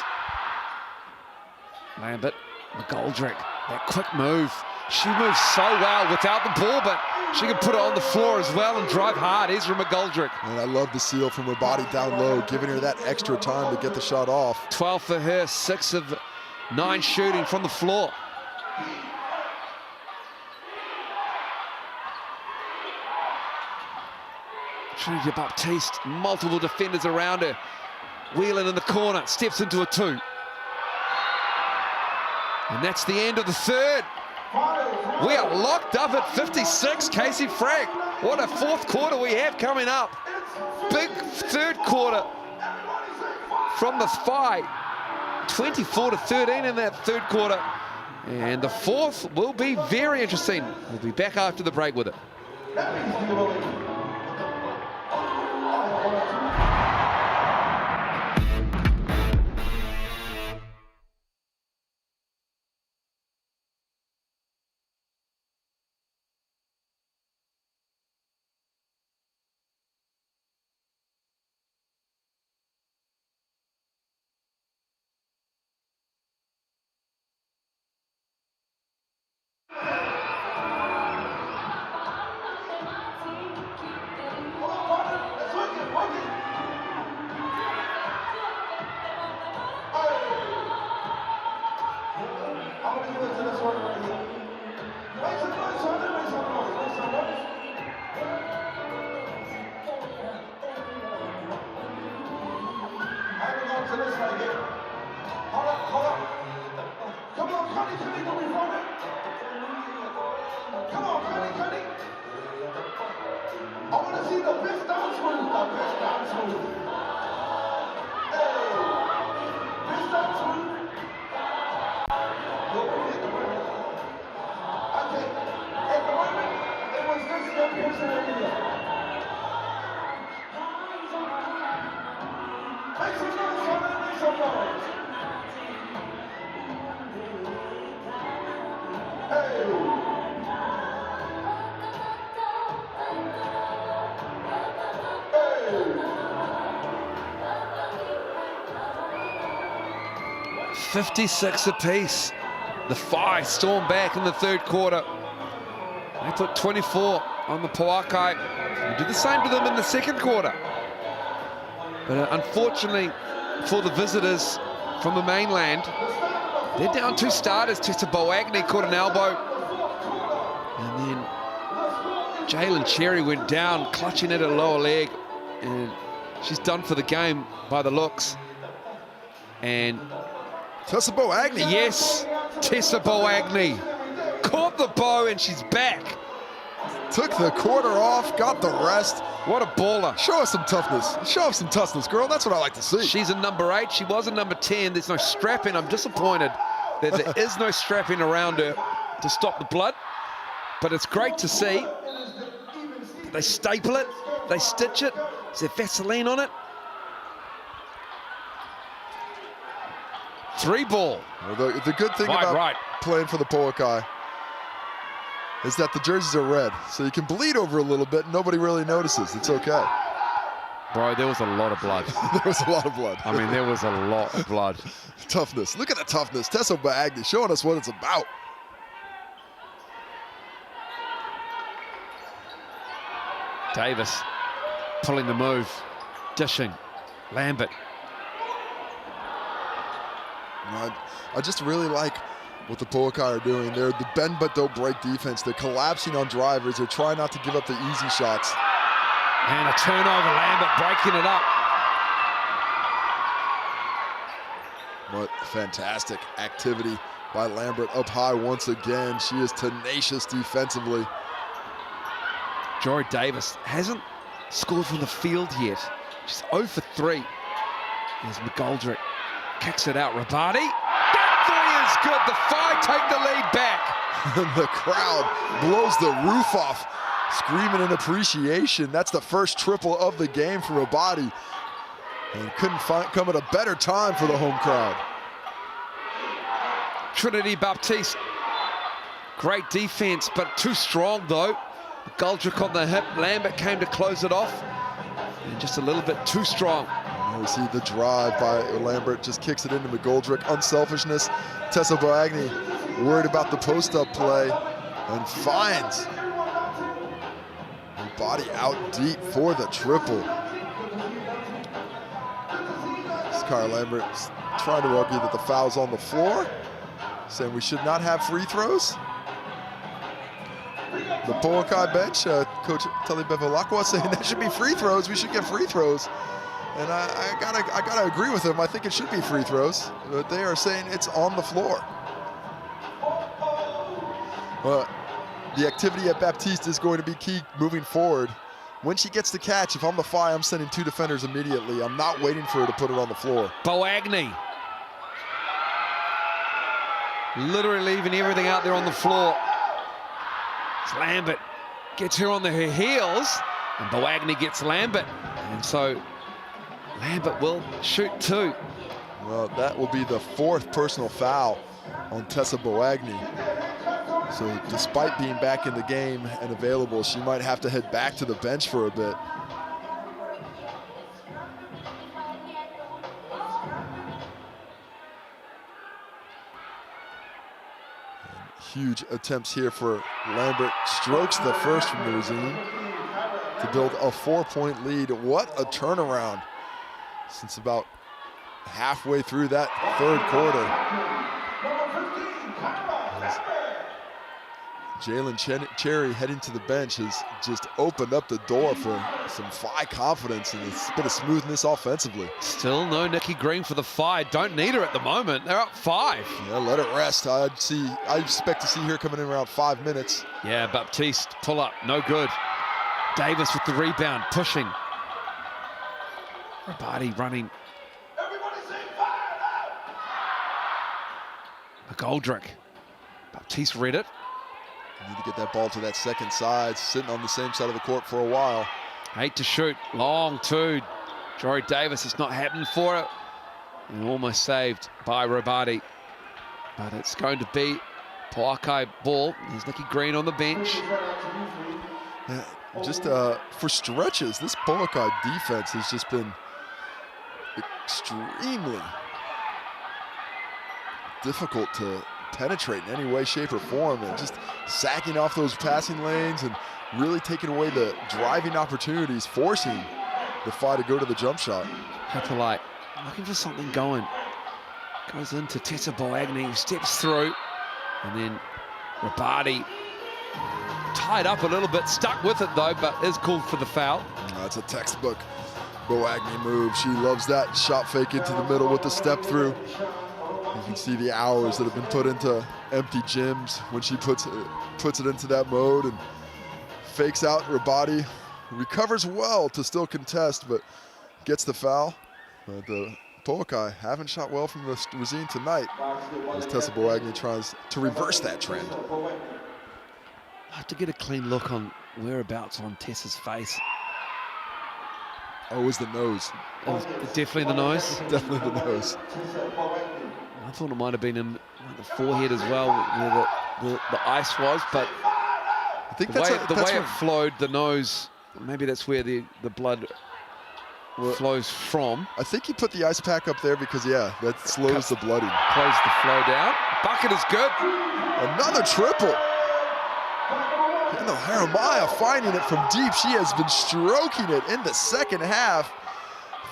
Lambert, McGoldrick, that quick move. She moves so well without the ball, but she can put it on the floor as well and drive hard. Ezra McGoldrick. And I love the seal from her body down low, giving her that extra time to get the shot off. 12 for her, 6 of 9 shooting from the floor. Trinity Baptiste, multiple defenders around her. Whelan in the corner, steps into a 2. And that's the end of the third. We are locked up at 56, Casey Frank. What a fourth quarter we have coming up. Big third quarter from the Whai. 24-13 in that third quarter. And the fourth will be very interesting. We'll be back after the break with it. comes to this right here. Hold up, hold up. Come on, Connie, don't be running. Come on, Connie. I want to see the best dance move. Hey, best dance move. Okay, at the moment, it was this young person right here. Make some noise, somebody, make some noise. Hey. 56 apiece. The Whai stormed back in the third quarter. They put 24 on the Pouakai. They did the same to them in the second quarter. But unfortunately for the visitors from the mainland, they're down 2 starters. Tessa Boagni caught an elbow. And then Jalen Cherry went down, clutching at her lower leg. And she's done for the game by the looks. And Tessa Boagni. yes, Tessa Boagni caught the bow and she's back. Took the quarter off, got the rest. What a baller. Show us some toughness. Show us some toughness, girl. That's what I like to see. She's a number 8. She was a number 10. There's no strapping. I'm disappointed that there is no strapping around her to stop the blood. But it's great to see. They staple it. They stitch it. Is there Vaseline on it? 3 ball. Well, the good thing about playing for the Pouakai is that the jerseys are red, so you can bleed over a little bit and nobody really notices. It's okay. Bro, there was a lot of blood. There was a lot of blood. I mean, there was a lot of blood. Toughness. Look at the toughness. Tessa Boagni showing us what it's about. Davis pulling the move, dishing. Lambert. I just really like what the Pouakai are doing. They're the bend but don't break defense. They're collapsing on drivers. They're trying not to give up the easy shots. And a turnover, Lambert breaking it up. What fantastic activity by Lambert up high once again. She is tenacious defensively. Jory Davis hasn't scored from the field yet. She's 0 for 3. Here's McGoldrick. Kicks it out, Rabati. That 3 is good. The Whai take the lead back. The crowd blows the roof off, screaming in appreciation. That's the first triple of the game for Rabati. And couldn't come at a better time for the home crowd. Trinity Baptiste. Great defense, but too strong though. McGoldrick on the hip. Lambert came to close it off. And just a little bit too strong. We see the drive by Lambert, just kicks it into McGoldrick. Unselfishness. Tessa Boagni worried about the post-up play and finds her body out deep for the triple. Skylar Lambert's trying to argue that the foul's on the floor, saying we should not have free throws. The Pouakai bench, Coach Tali Bevilacqua saying that should be free throws. We should get free throws. And I gotta agree with them. I think it should be free throws, but they are saying it's on the floor. The activity at Baptiste is going to be key moving forward. When she gets the catch, if I'm the Whai, I'm sending 2 defenders immediately. I'm not waiting for her to put it on the floor. Boagni. Literally leaving everything out there on the floor. Lambert gets her on her heels, and Boagni gets Lambert. And so Lambert will shoot 2. Well, that will be the 4th personal foul on Tessa Boagni. So despite being back in the game and available, she might have to head back to the bench for a bit. Huge attempts here for Lambert. Strokes the first from Rosine to build a 4-point lead. What a turnaround since about halfway through that third quarter. Jalen Cherry heading to the bench has just opened up the door for some Whai confidence and a bit of smoothness offensively. Still no Nikki Green for the Whai. Don't need her at the moment. They're up 5. Yeah, let it rest. I expect to see her coming in around 5 minutes. Yeah, Baptiste, pull up, no good. Davis with the rebound, pushing. Rabadi running. McGoldrick. Baptiste read it. Need to get that ball to that second side, sitting on the same side of the court for a while. 8 to shoot, long 2. Jory Davis, it's not happening for it. And almost saved by Rabadi. But it's going to be Pouakai ball. There's Nikki Green on the bench. Yeah, just for stretches, this Pouakai defense has just been extremely difficult to penetrate in any way, shape, or form, and just sacking off those passing lanes and really taking away the driving opportunities, forcing the Whai to go to the jump shot. Hippolyte looking for something going. Goes into Tessa Boagni, steps through, and then Rabadi tied up a little bit, stuck with it though, but is called for the foul. That's a textbook Boagni move. She loves that shot fake into the middle with the step through. You can see the hours that have been put into empty gyms when she puts it into that mode and fakes out Rabadi. Recovers well to still contest, but gets the foul. But the Pouakai haven't shot well from the Razine tonight, as Tessa Boagni tries to reverse that trend. I have to get a clean look on whereabouts on Tessa's face. Oh, it was the nose. It was definitely the nose. Definitely the nose. I thought it might have been in the forehead as well, where the ice was, but I think the way it flowed, the nose, maybe that's where the blood flows from. I think he put the ice pack up there because, yeah, that slows the blooding. Close the flow down. Bucket is good. Another triple. And Jeremiah finding it from deep. She has been stroking it in the second half,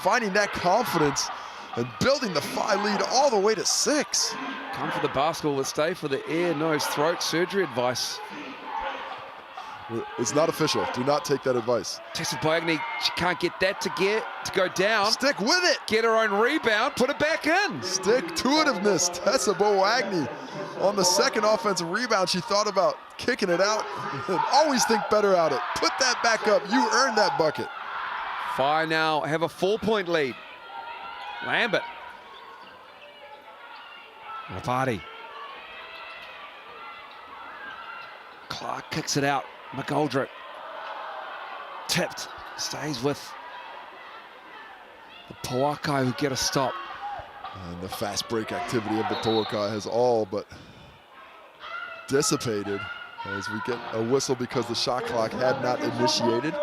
finding that confidence and building the Whai lead all the way to 6. Come for the basketball, but stay for the ear, nose, throat surgery advice. It's not official. Do not take that advice. Tessa Boagni, she can't get that to go down. Stick with it. Get her own rebound, put it back in. Stick-to-itiveness. Tessa Boagni on the second offensive rebound. She thought about kicking it out. Always think better at it. Put that back up. You earned that bucket. Whai now have a 4-point lead. Lambert. Rabadi. Clark kicks it out. McGoldrick. Tipped. Stays with the Pouakai who get a stop. And the fast break activity of the Pouakai has all but dissipated as we get a whistle because the shot clock had not initiated.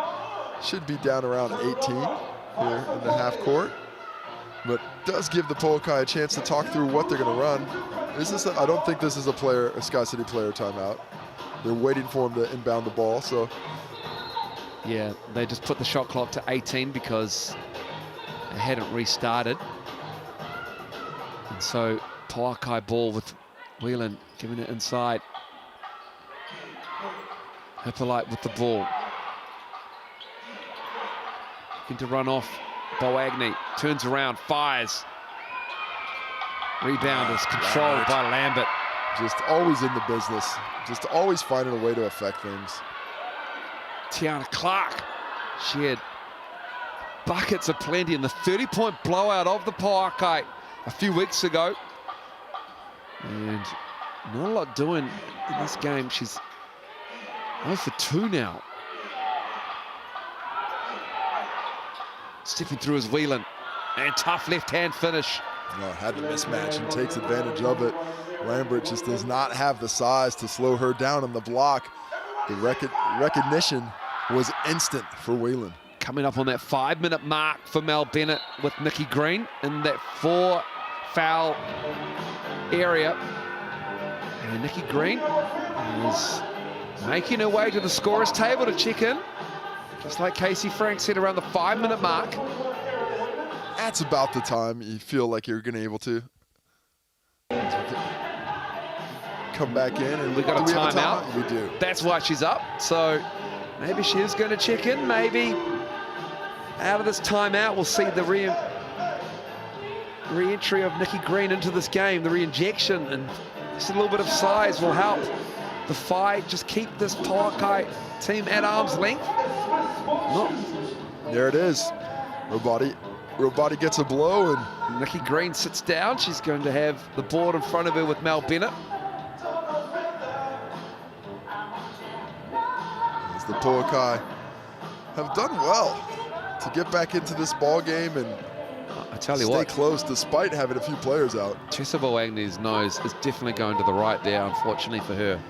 Should be down around 18 here in the half court. But does give the Pouakai a chance to talk through what they're going to run. I don't think this is a Sky City player timeout. They're waiting for him to inbound the ball, so. Yeah, they just put the shot clock to 18 because they hadn't restarted. And so Pouakai ball with Whelan giving it inside. Hippolyte with the ball. Looking to run off. Boagni turns around, fires. Rebound is controlled by Lambert. Just always in the business. Just always finding a way to affect things. Tiana Clark, she had buckets aplenty in the 30-point blowout of the Pouakai a few weeks ago. And not a lot doing in this game. She's 0 for 2 now. Stepping through is Whelan, and tough left-hand finish. Had the mismatch and takes advantage of it. Lambert just does not have the size to slow her down on the block. The recognition was instant for Whelan. Coming up on that 5-minute mark for Mel Bennett with Nikki Green in that 4-foul area. And Nikki Green is making her way to the scorer's table to check in. Just like Casey Frank said, around the 5-minute mark. That's about the time you feel like you're going to be able to. come back in. And we got a timeout. We do. That's why she's up. So maybe she is going to check in. Maybe out of this timeout, we'll see the re-entry of Nikki Green into this game, the re-injection, and just a little bit of size will help the Whai just keep this Pouakai team at arm's length. There it is. Robati gets a blow, and Nikki Green sits down. She's going to have the board in front of her with Mel Bennett. As the Pouakai have done well to get back into this ball game and I tell you stay what, close despite having a few players out. Tessa Boagni's nose is definitely going to the right there, unfortunately for her.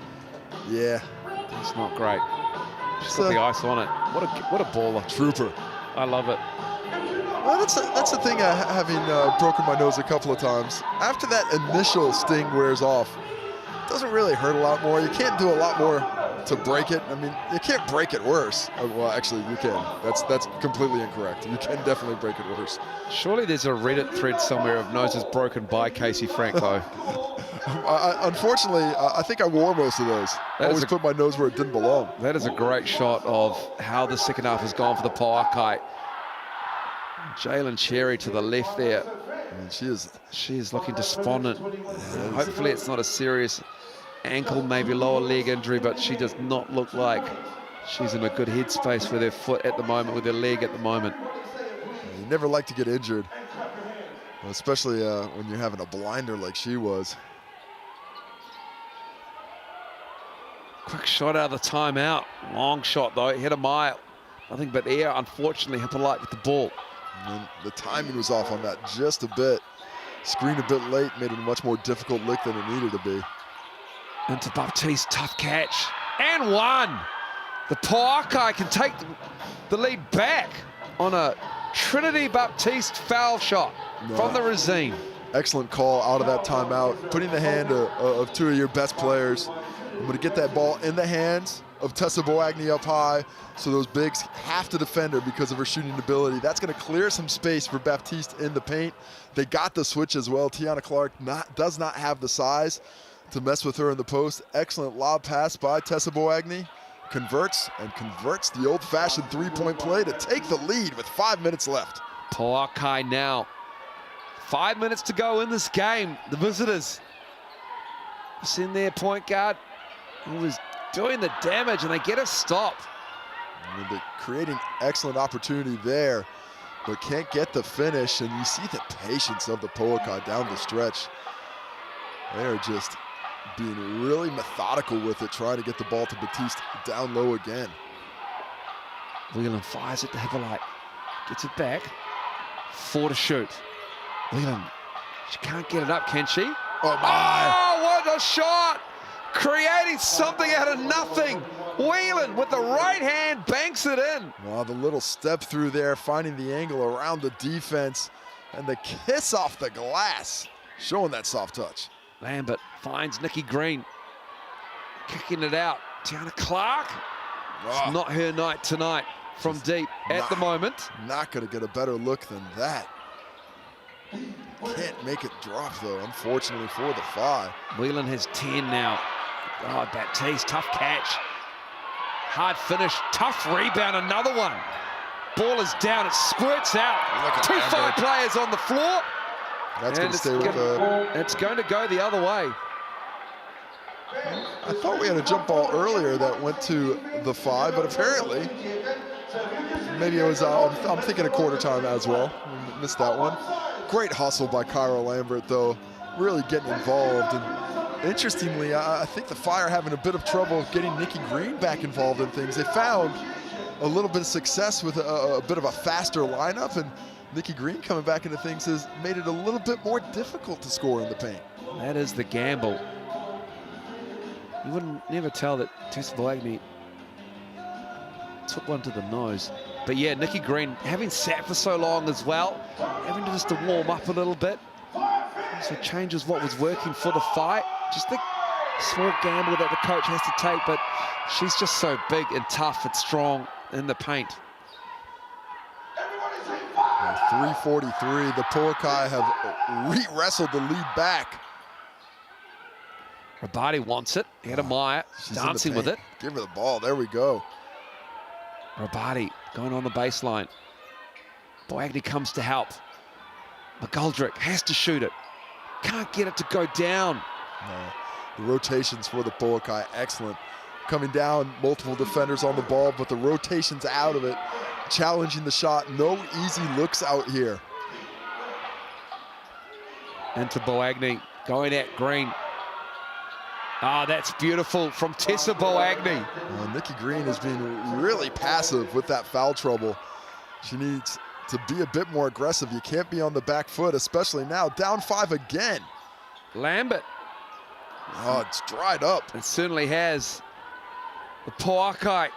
Yeah. It's not great. She's got the ice on it. What a baller. Trooper. I love it. Well, that's the thing, having broken my nose a couple of times. After that initial sting wears off, it doesn't really hurt a lot more. You can't do a lot more to break it. I mean, you can't break it worse. Well, actually, you can. That's completely incorrect. You can definitely break it worse. Surely there's a Reddit thread somewhere of noses broken by Casey Frank, though. Unfortunately, I think I wore most of those. I always put my nose where it didn't belong. That is a great shot of how the second half has gone for the Pouakai. Jalen Cherry to the left there. And she is looking despondent. Hopefully it's not a serious ankle, maybe lower leg injury, but she does not look like she's in a good headspace with her foot at the moment, with her leg at the moment. You never like to get injured, especially when you're having a blinder like she was. Quick shot out of the timeout. Long shot though, hit a mile. Nothing but air, unfortunately. Hippolyte with the ball. And the timing was off on that just a bit. Screen a bit late, made it a much more difficult lick than it needed to be. Into Baptiste, tough catch. And one. The Pouakai can take the lead back on a Trinity Baptiste foul shot from the Racine. Excellent call out of that timeout, putting the hand of two of your best players. I'm going to get that ball in the hands of Tessa Boagni up high, so those bigs have to defend her because of her shooting ability. That's going to clear some space for Baptiste in the paint. They got the switch as well. Tiana Clark does not have the size to mess with her in the post. Excellent lob pass by Tessa Boagni. Converts the old-fashioned three-point play to take the lead with 5 minutes left. Pouakai now. 5 minutes to go in this game. The visitors. It's in their point guard. He was doing the damage, and they get a stop. And they're creating excellent opportunity there, but can't get the finish. And you see the patience of the Pouakai down the stretch. They are just being really methodical with it, trying to get the ball to Baptiste down low again. Whelan fires it to Hippolyte. Gets it back. 4 to shoot. Whelan, she can't get it up, can she? Oh, my. Oh, what a shot! Creating something out of nothing. Whelan with the right hand banks it in. Wow, the little step through there, finding the angle around the defense, and the kiss off the glass, showing that soft touch. Lambert finds Nikki Green. Kicking it out. Tiana Clark. It's not her night tonight from deep at the moment. Not going to get a better look than that. Can't make it drop, though, unfortunately for the Whai. Whelan has 10 now. Oh, Baptiste, tough catch. Hard finish, tough rebound, another one. Ball is down, it squirts out. 2 Whai players on the floor. That's going to stay with it's going to go the other way. I thought we had a jump ball earlier that went to the Whai, but apparently, maybe it was, I'm thinking a quarter time as well. Missed that one. Great hustle by Kyra Lambert, though, really getting involved. And interestingly, I think the Whai are having a bit of trouble getting Nikki Green back involved in things. They found a little bit of success with a bit of a faster lineup, and Nikki Green coming back into things has made it a little bit more difficult to score in the paint. That is the gamble. You wouldn't never tell that Tessa Boagni took one to the nose. But yeah, Nikki Green, having sat for so long as well, having to just to warm up a little bit. So it changes what was working for the Whai. Just the small gamble that the coach has to take, but she's just so big and tough and strong in the paint. 3:43, the Pouakai have re-wrestled the lead back. Rabadi wants it. Hedemaya dancing with it. Give her the ball. There we go. Rabadi going on the baseline. Boagni comes to help. McGoldrick has to shoot it. Can't get it to go down. No. The rotations for the Pouakai, excellent. Coming down, multiple defenders on the ball, but the rotations out of it, challenging the shot. No easy looks out here. Into Boagni, going at Green. Ah, that's beautiful from Tessa Boagni. Nikki Green has been really passive with that foul trouble. She needs to be a bit more aggressive. You can't be on the back foot, especially now. Down 5 again. Lambert. Oh, it's dried up. It certainly has. The Pouakai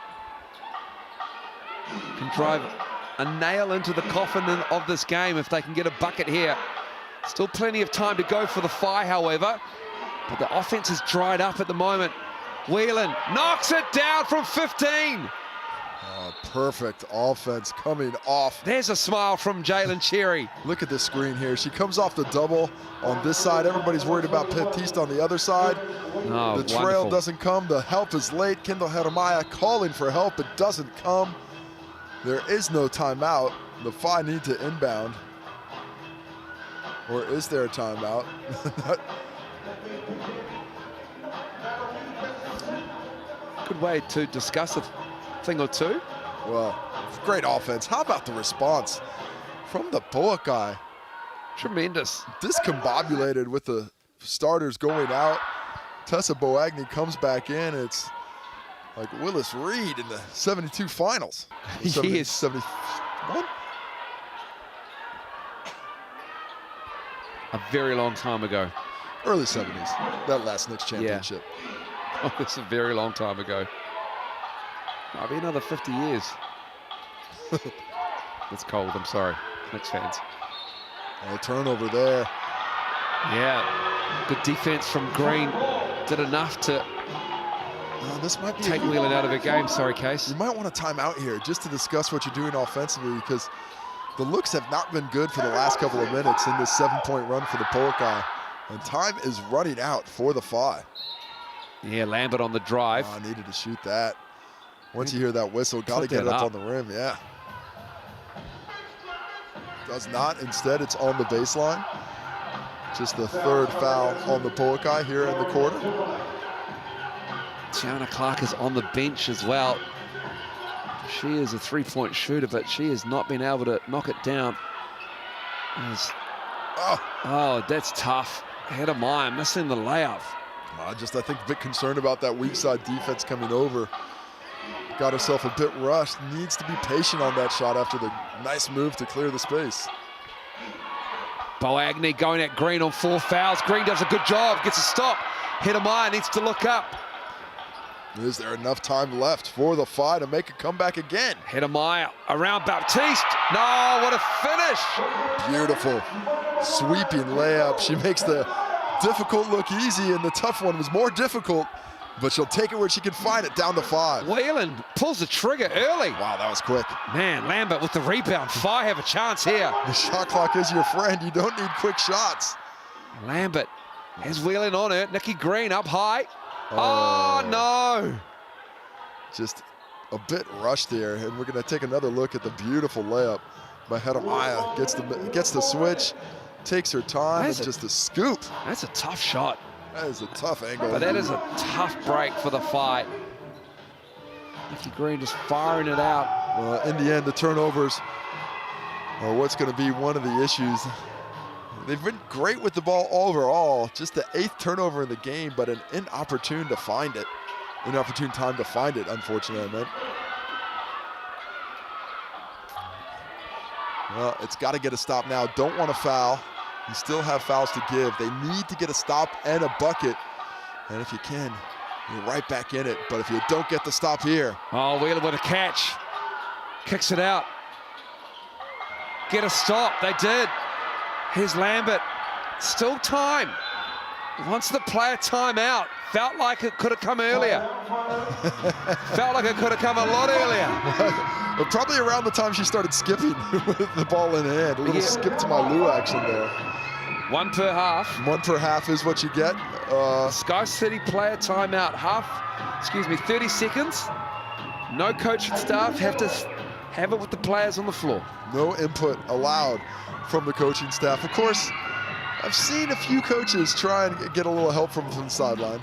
can drive a nail into the coffin of this game if they can get a bucket here. Still plenty of time to go for the Whai, however. But the offense is dried up at the moment. Whelan knocks it down from 15. Oh, perfect offense coming off. There's a smile from Jalen Cherry. Look at this screen here. She comes off the double on this side. Everybody's worried about Baptiste on the other side. Oh, the trail wonderful. doesn't come. The help is late. Kendall Hedemaya calling for help. It doesn't come. There is no timeout. The Whai need to inbound. Or is there a timeout? Good way to discuss a thing or two. Well, great offense. How about the response from the Pouakai? Tremendous. Discombobulated with the starters going out. Tessa Boagni comes back in. It's like Willis Reed in the 72 finals. Yes. 71? A very long time ago. Early 70s, that last Knicks championship. Oh, it's a very long time ago. Might be another 50 years. That's cold, I'm sorry, Knicks fans. A turnover there. Yeah, good defense from Green. Did enough to This might be take Whelan out of her game, sorry, Case. You might want a timeout here just to discuss what you're doing offensively, because the looks have not been good for the last couple of minutes in this 7-point run for the Pouakai. And time is running out for the Whai. Yeah, Lambert on the drive. Oh, I needed to shoot that. Once you hear that whistle, got to Put get that it up up. on the rim, yeah. Does not. Instead, it's on the baseline. Just the third foul on the Pouakai here in the quarter. Tiana Clark is on the bench as well. She is a three-point shooter, but she has not been able to knock it down. Oh, that's tough. Hedemaya missing the layup. I think a bit concerned about that weak side defense coming over. Got herself a bit rushed. Needs to be patient on that shot after the nice move to clear the space. Boagni going at Green on 4 fouls. Green does a good job, gets a stop. Hedemaya needs to look up. Is there enough time left for the Whai to make a comeback again? Hedemaya around Baptiste. No, what a finish. Beautiful sweeping layup. She makes the difficult look easy, and the tough one was more difficult, but she'll take it where she can find it, down to 5. Whelan pulls the trigger early. Wow, that was quick. Man, Lambert with the rebound. Whai have a chance here. The shot clock is your friend. You don't need quick shots. Lambert has Whelan on it. Nikki Green up high. Oh, no. Just a bit rushed there, and we're going to take another look at the beautiful layup by Hedemaya. Gets the switch, takes her time, and just a scoop. That's a tough shot. That is a tough angle. But that is a tough break for the Whai. Nikki Green just firing it out. Well, in the end, the turnovers are what's going to be one of the issues. They've been great with the ball overall. Just the 8th turnover in the game, but an inopportune to find it. Inopportune time to find it, unfortunately, I meant. Well, it's got to get a stop now. Don't want to foul. You still have fouls to give. They need to get a stop and a bucket. And if you can, you're right back in it. But if you don't get the stop here. Oh, Wheeler with a catch. Kicks it out. Get a stop. They did. Here's Lambert. Still time. Wants the player timeout. Felt like it could have come earlier. Felt like it could have come a lot earlier. But probably around the time she started skipping with the ball in hand. A little skip to my Lou action there. One per half. One per half is what you get. Sky City player timeout. 30 seconds. No coaching staff, have to have it with the players on the floor. No input allowed from the coaching staff. Of course, I've seen a few coaches try and get a little help from the sideline.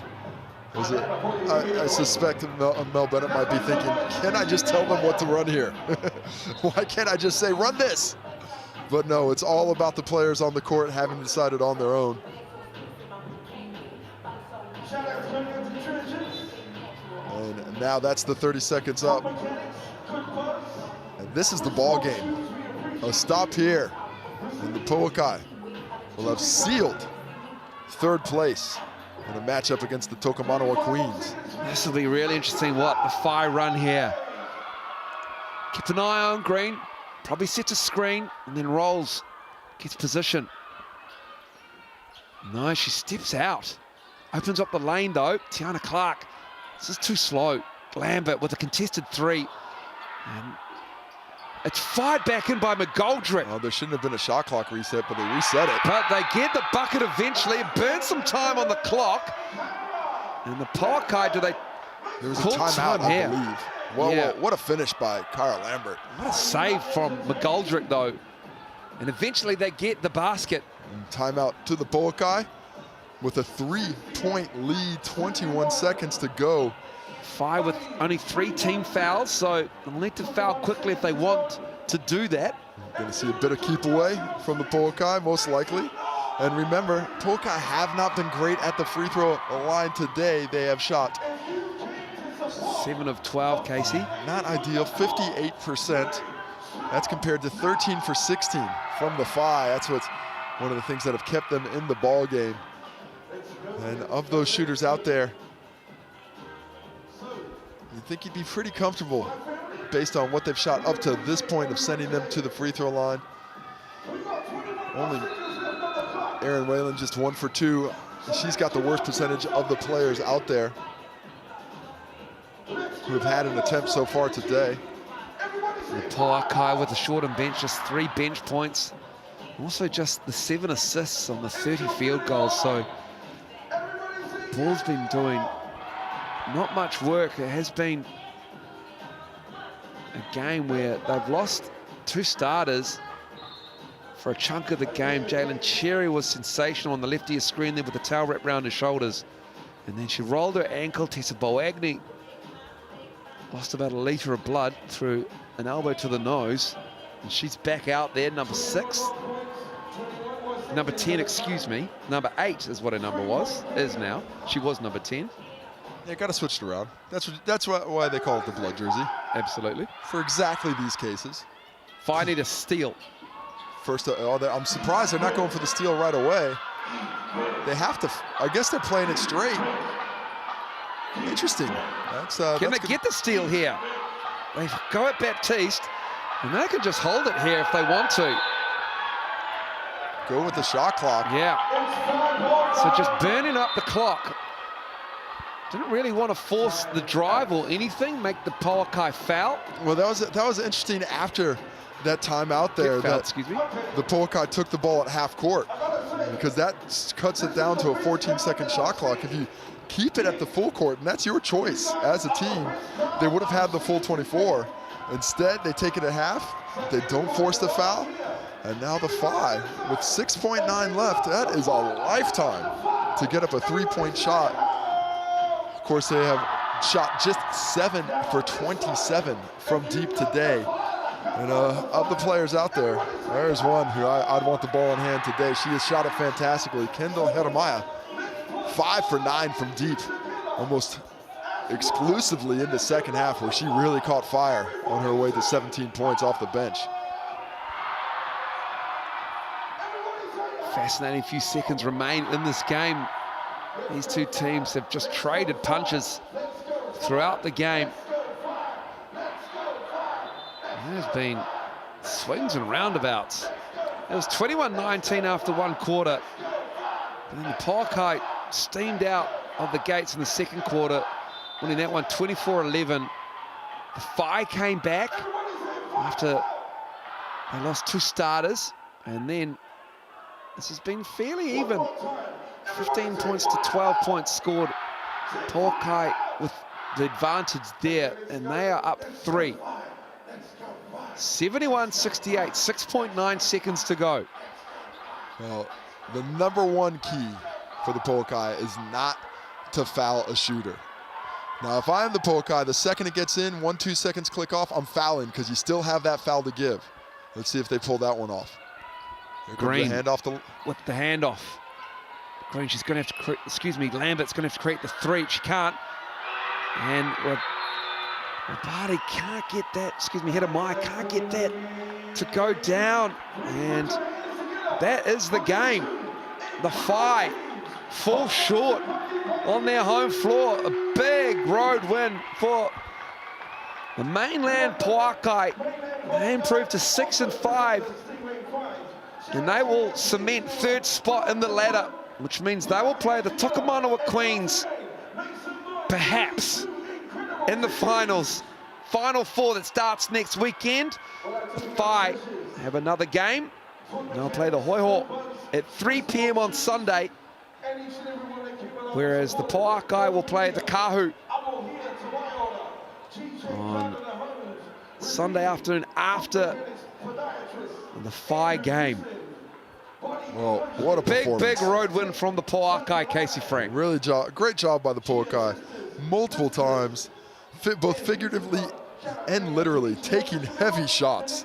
I suspect Mel Bennett might be thinking, can I just tell them what to run here? Why can't I just say, run this? But no, it's all about the players on the court having decided on their own. And now that's the 30 seconds up. And this is the ball game. A stop here, and the Pouakai will have sealed third place in a matchup against the Tokomanawa Queens. This will be really interesting. What the Whai run here. Keep an eye on Green. Probably sets a screen and then rolls. Gets position. No, she steps out. Opens up the lane though. Tiana Clark. This is too slow. Lambert with a contested three. And it's fired back in by McGoldrick. Oh, there shouldn't have been a shot clock reset, but they reset it. But they get the bucket eventually. It burns some time on the clock. And the Pouakai, there was a timeout, I believe. Well, yeah. What a finish by Kyra Lambert. What a save from McGoldrick, though. And eventually they get the basket. And timeout to the Pouakai with a 3-point lead, 21 seconds to go. Whai with only 3 team fouls, so they'll need to foul quickly if they want to do that. Going to see a bit of keep away from the Pouakai, most likely. And remember, Pouakai have not been great at the free throw line today. They have shot 7 of 12, Casey. Not ideal, 58%. That's compared to 13 for 16 from the Whai. That's what's one of the things that have kept them in the ball game. And of those shooters out there, you'd think you'd be pretty comfortable based on what they've shot up to this point of sending them to the free throw line. Only Erin Whalen just 1 for 2. She's got the worst percentage of the players out there who have had an attempt so far today. The Pouakai with the shortened bench, just 3 bench points. Also just the 7 assists on the 30 field goals. So Ball's been doing not much work. It has been a game where they've lost 2 starters for a chunk of the game. Jalen Cherry was sensational on the left ear screen there with the towel wrapped around her shoulders. And then she rolled her ankle. Tessa Boagni lost about a litre of blood through an elbow to the nose. And she's back out there, number 6. Number 10, excuse me. Number 8 is what her number is now. She was number 10. Yeah, got to switch it around. That's why they call it the blood jersey. Absolutely. For exactly these cases. Whai need a steal. First, I'm surprised they're not going for the steal right away. They have to, I guess they're playing it straight. Interesting. Can they get the steal here? They go at Baptiste, and they can just hold it here if they want to. Go with the shot clock. Yeah. So just burning up the clock. Didn't really want to force the drive or anything, make the Pouakai foul. Well, that was interesting after that timeout there. Foul, excuse me. The Pouakai took the ball at half court because that cuts it down to a 14-second shot clock. If you keep it at the full court, and that's your choice as a team, they would have had the full 24. Instead, they take it at half. They don't force the foul. And now the Whai, with 6.9 left, that is a lifetime to get up a 3-point shot. Of course, they have shot just 7 for 27 from deep today. And of the players out there, there's one who I'd want the ball in hand today. She has shot it fantastically. Kendall Jeremiah, 5 for 9 from deep, almost exclusively in the second half, where she really caught fire on her way to 17 points off the bench. Fascinating few seconds remain in this game. These two teams have just traded punches throughout the game. There's been swings and roundabouts. It was 21-19 after 1 quarter. And then the Pouakai steamed out of the gates in the second quarter, winning that one 24-11. The Whai came back after they lost 2 starters, and then This has been fairly even. 15 points to 12 points scored. Pouakai with the advantage there, and they are up 3. 71-68, 6.9 seconds to go. Well, the #1 key for the Pouakai is not to foul a shooter. Now, if I'm the Pouakai, the second it gets in, 1-2 seconds click off, I'm fouling because you still have that foul to give. Let's see if they pull that one off. Here comes Green the handoff to... with the handoff. Green, she's going to have to, Lambert's going to have to create the 3. She can't. And Rabadi can't get that, Hedamai can't get that to go down. And that is the game. The Whai fall short on their home floor. A big road win for the Mainland Pouakai. They improved to 6-5. And they will cement 3rd spot in the ladder, which means they will play the Tukumanawa Queens, perhaps, in the finals. Final 4 that starts next weekend. The Whai have another game. They'll play the Hoiho at 3 p.m. on Sunday, whereas the Pouakai will play the Kahu on Sunday afternoon after the Whai game. Well, what a performance. Big road win from the Pouakai, Casey Frank. Really great job by the Pouakai. Multiple times, both figuratively and literally, taking heavy shots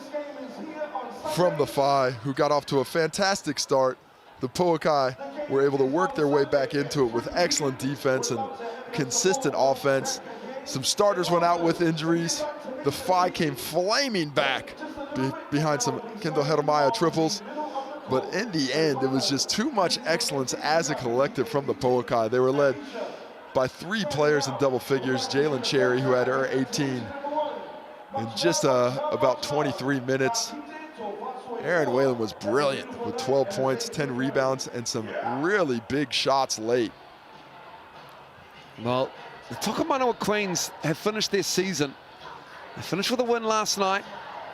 from the Whai, who got off to a fantastic start. The Pouakai were able to work their way back into it with excellent defense and consistent offense. Some starters went out with injuries. The Whai came flaming back behind some Kendall Hedemaya triples. But in the end, it was just too much excellence as a collective from the Pouakai. They were led by 3 players in double figures. Jalen Cherry, who had her 18 in just about 23 minutes. Aaron Whalen was brilliant with 12 points, 10 rebounds, and some really big shots late. Well, the Tukumanawa Queens have finished their season. They finished with a win last night,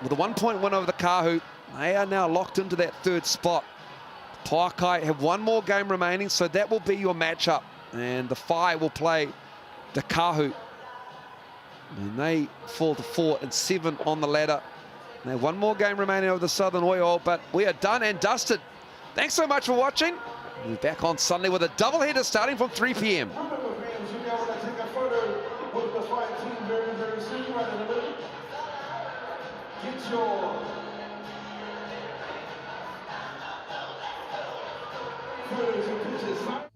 with a 1-point win over the Kahu. They are now locked into that 3rd spot. Pouakai have 1 more game remaining, so that will be your matchup. And the Whai will play the Kahu. And they fall to 4 and 7 on the ladder. They have 1 more game remaining over the Southern Oil, but we are done and dusted. Thanks so much for watching. We'll be back on Sunday with a doubleheader starting from 3 p.m. Get your photos and pictures.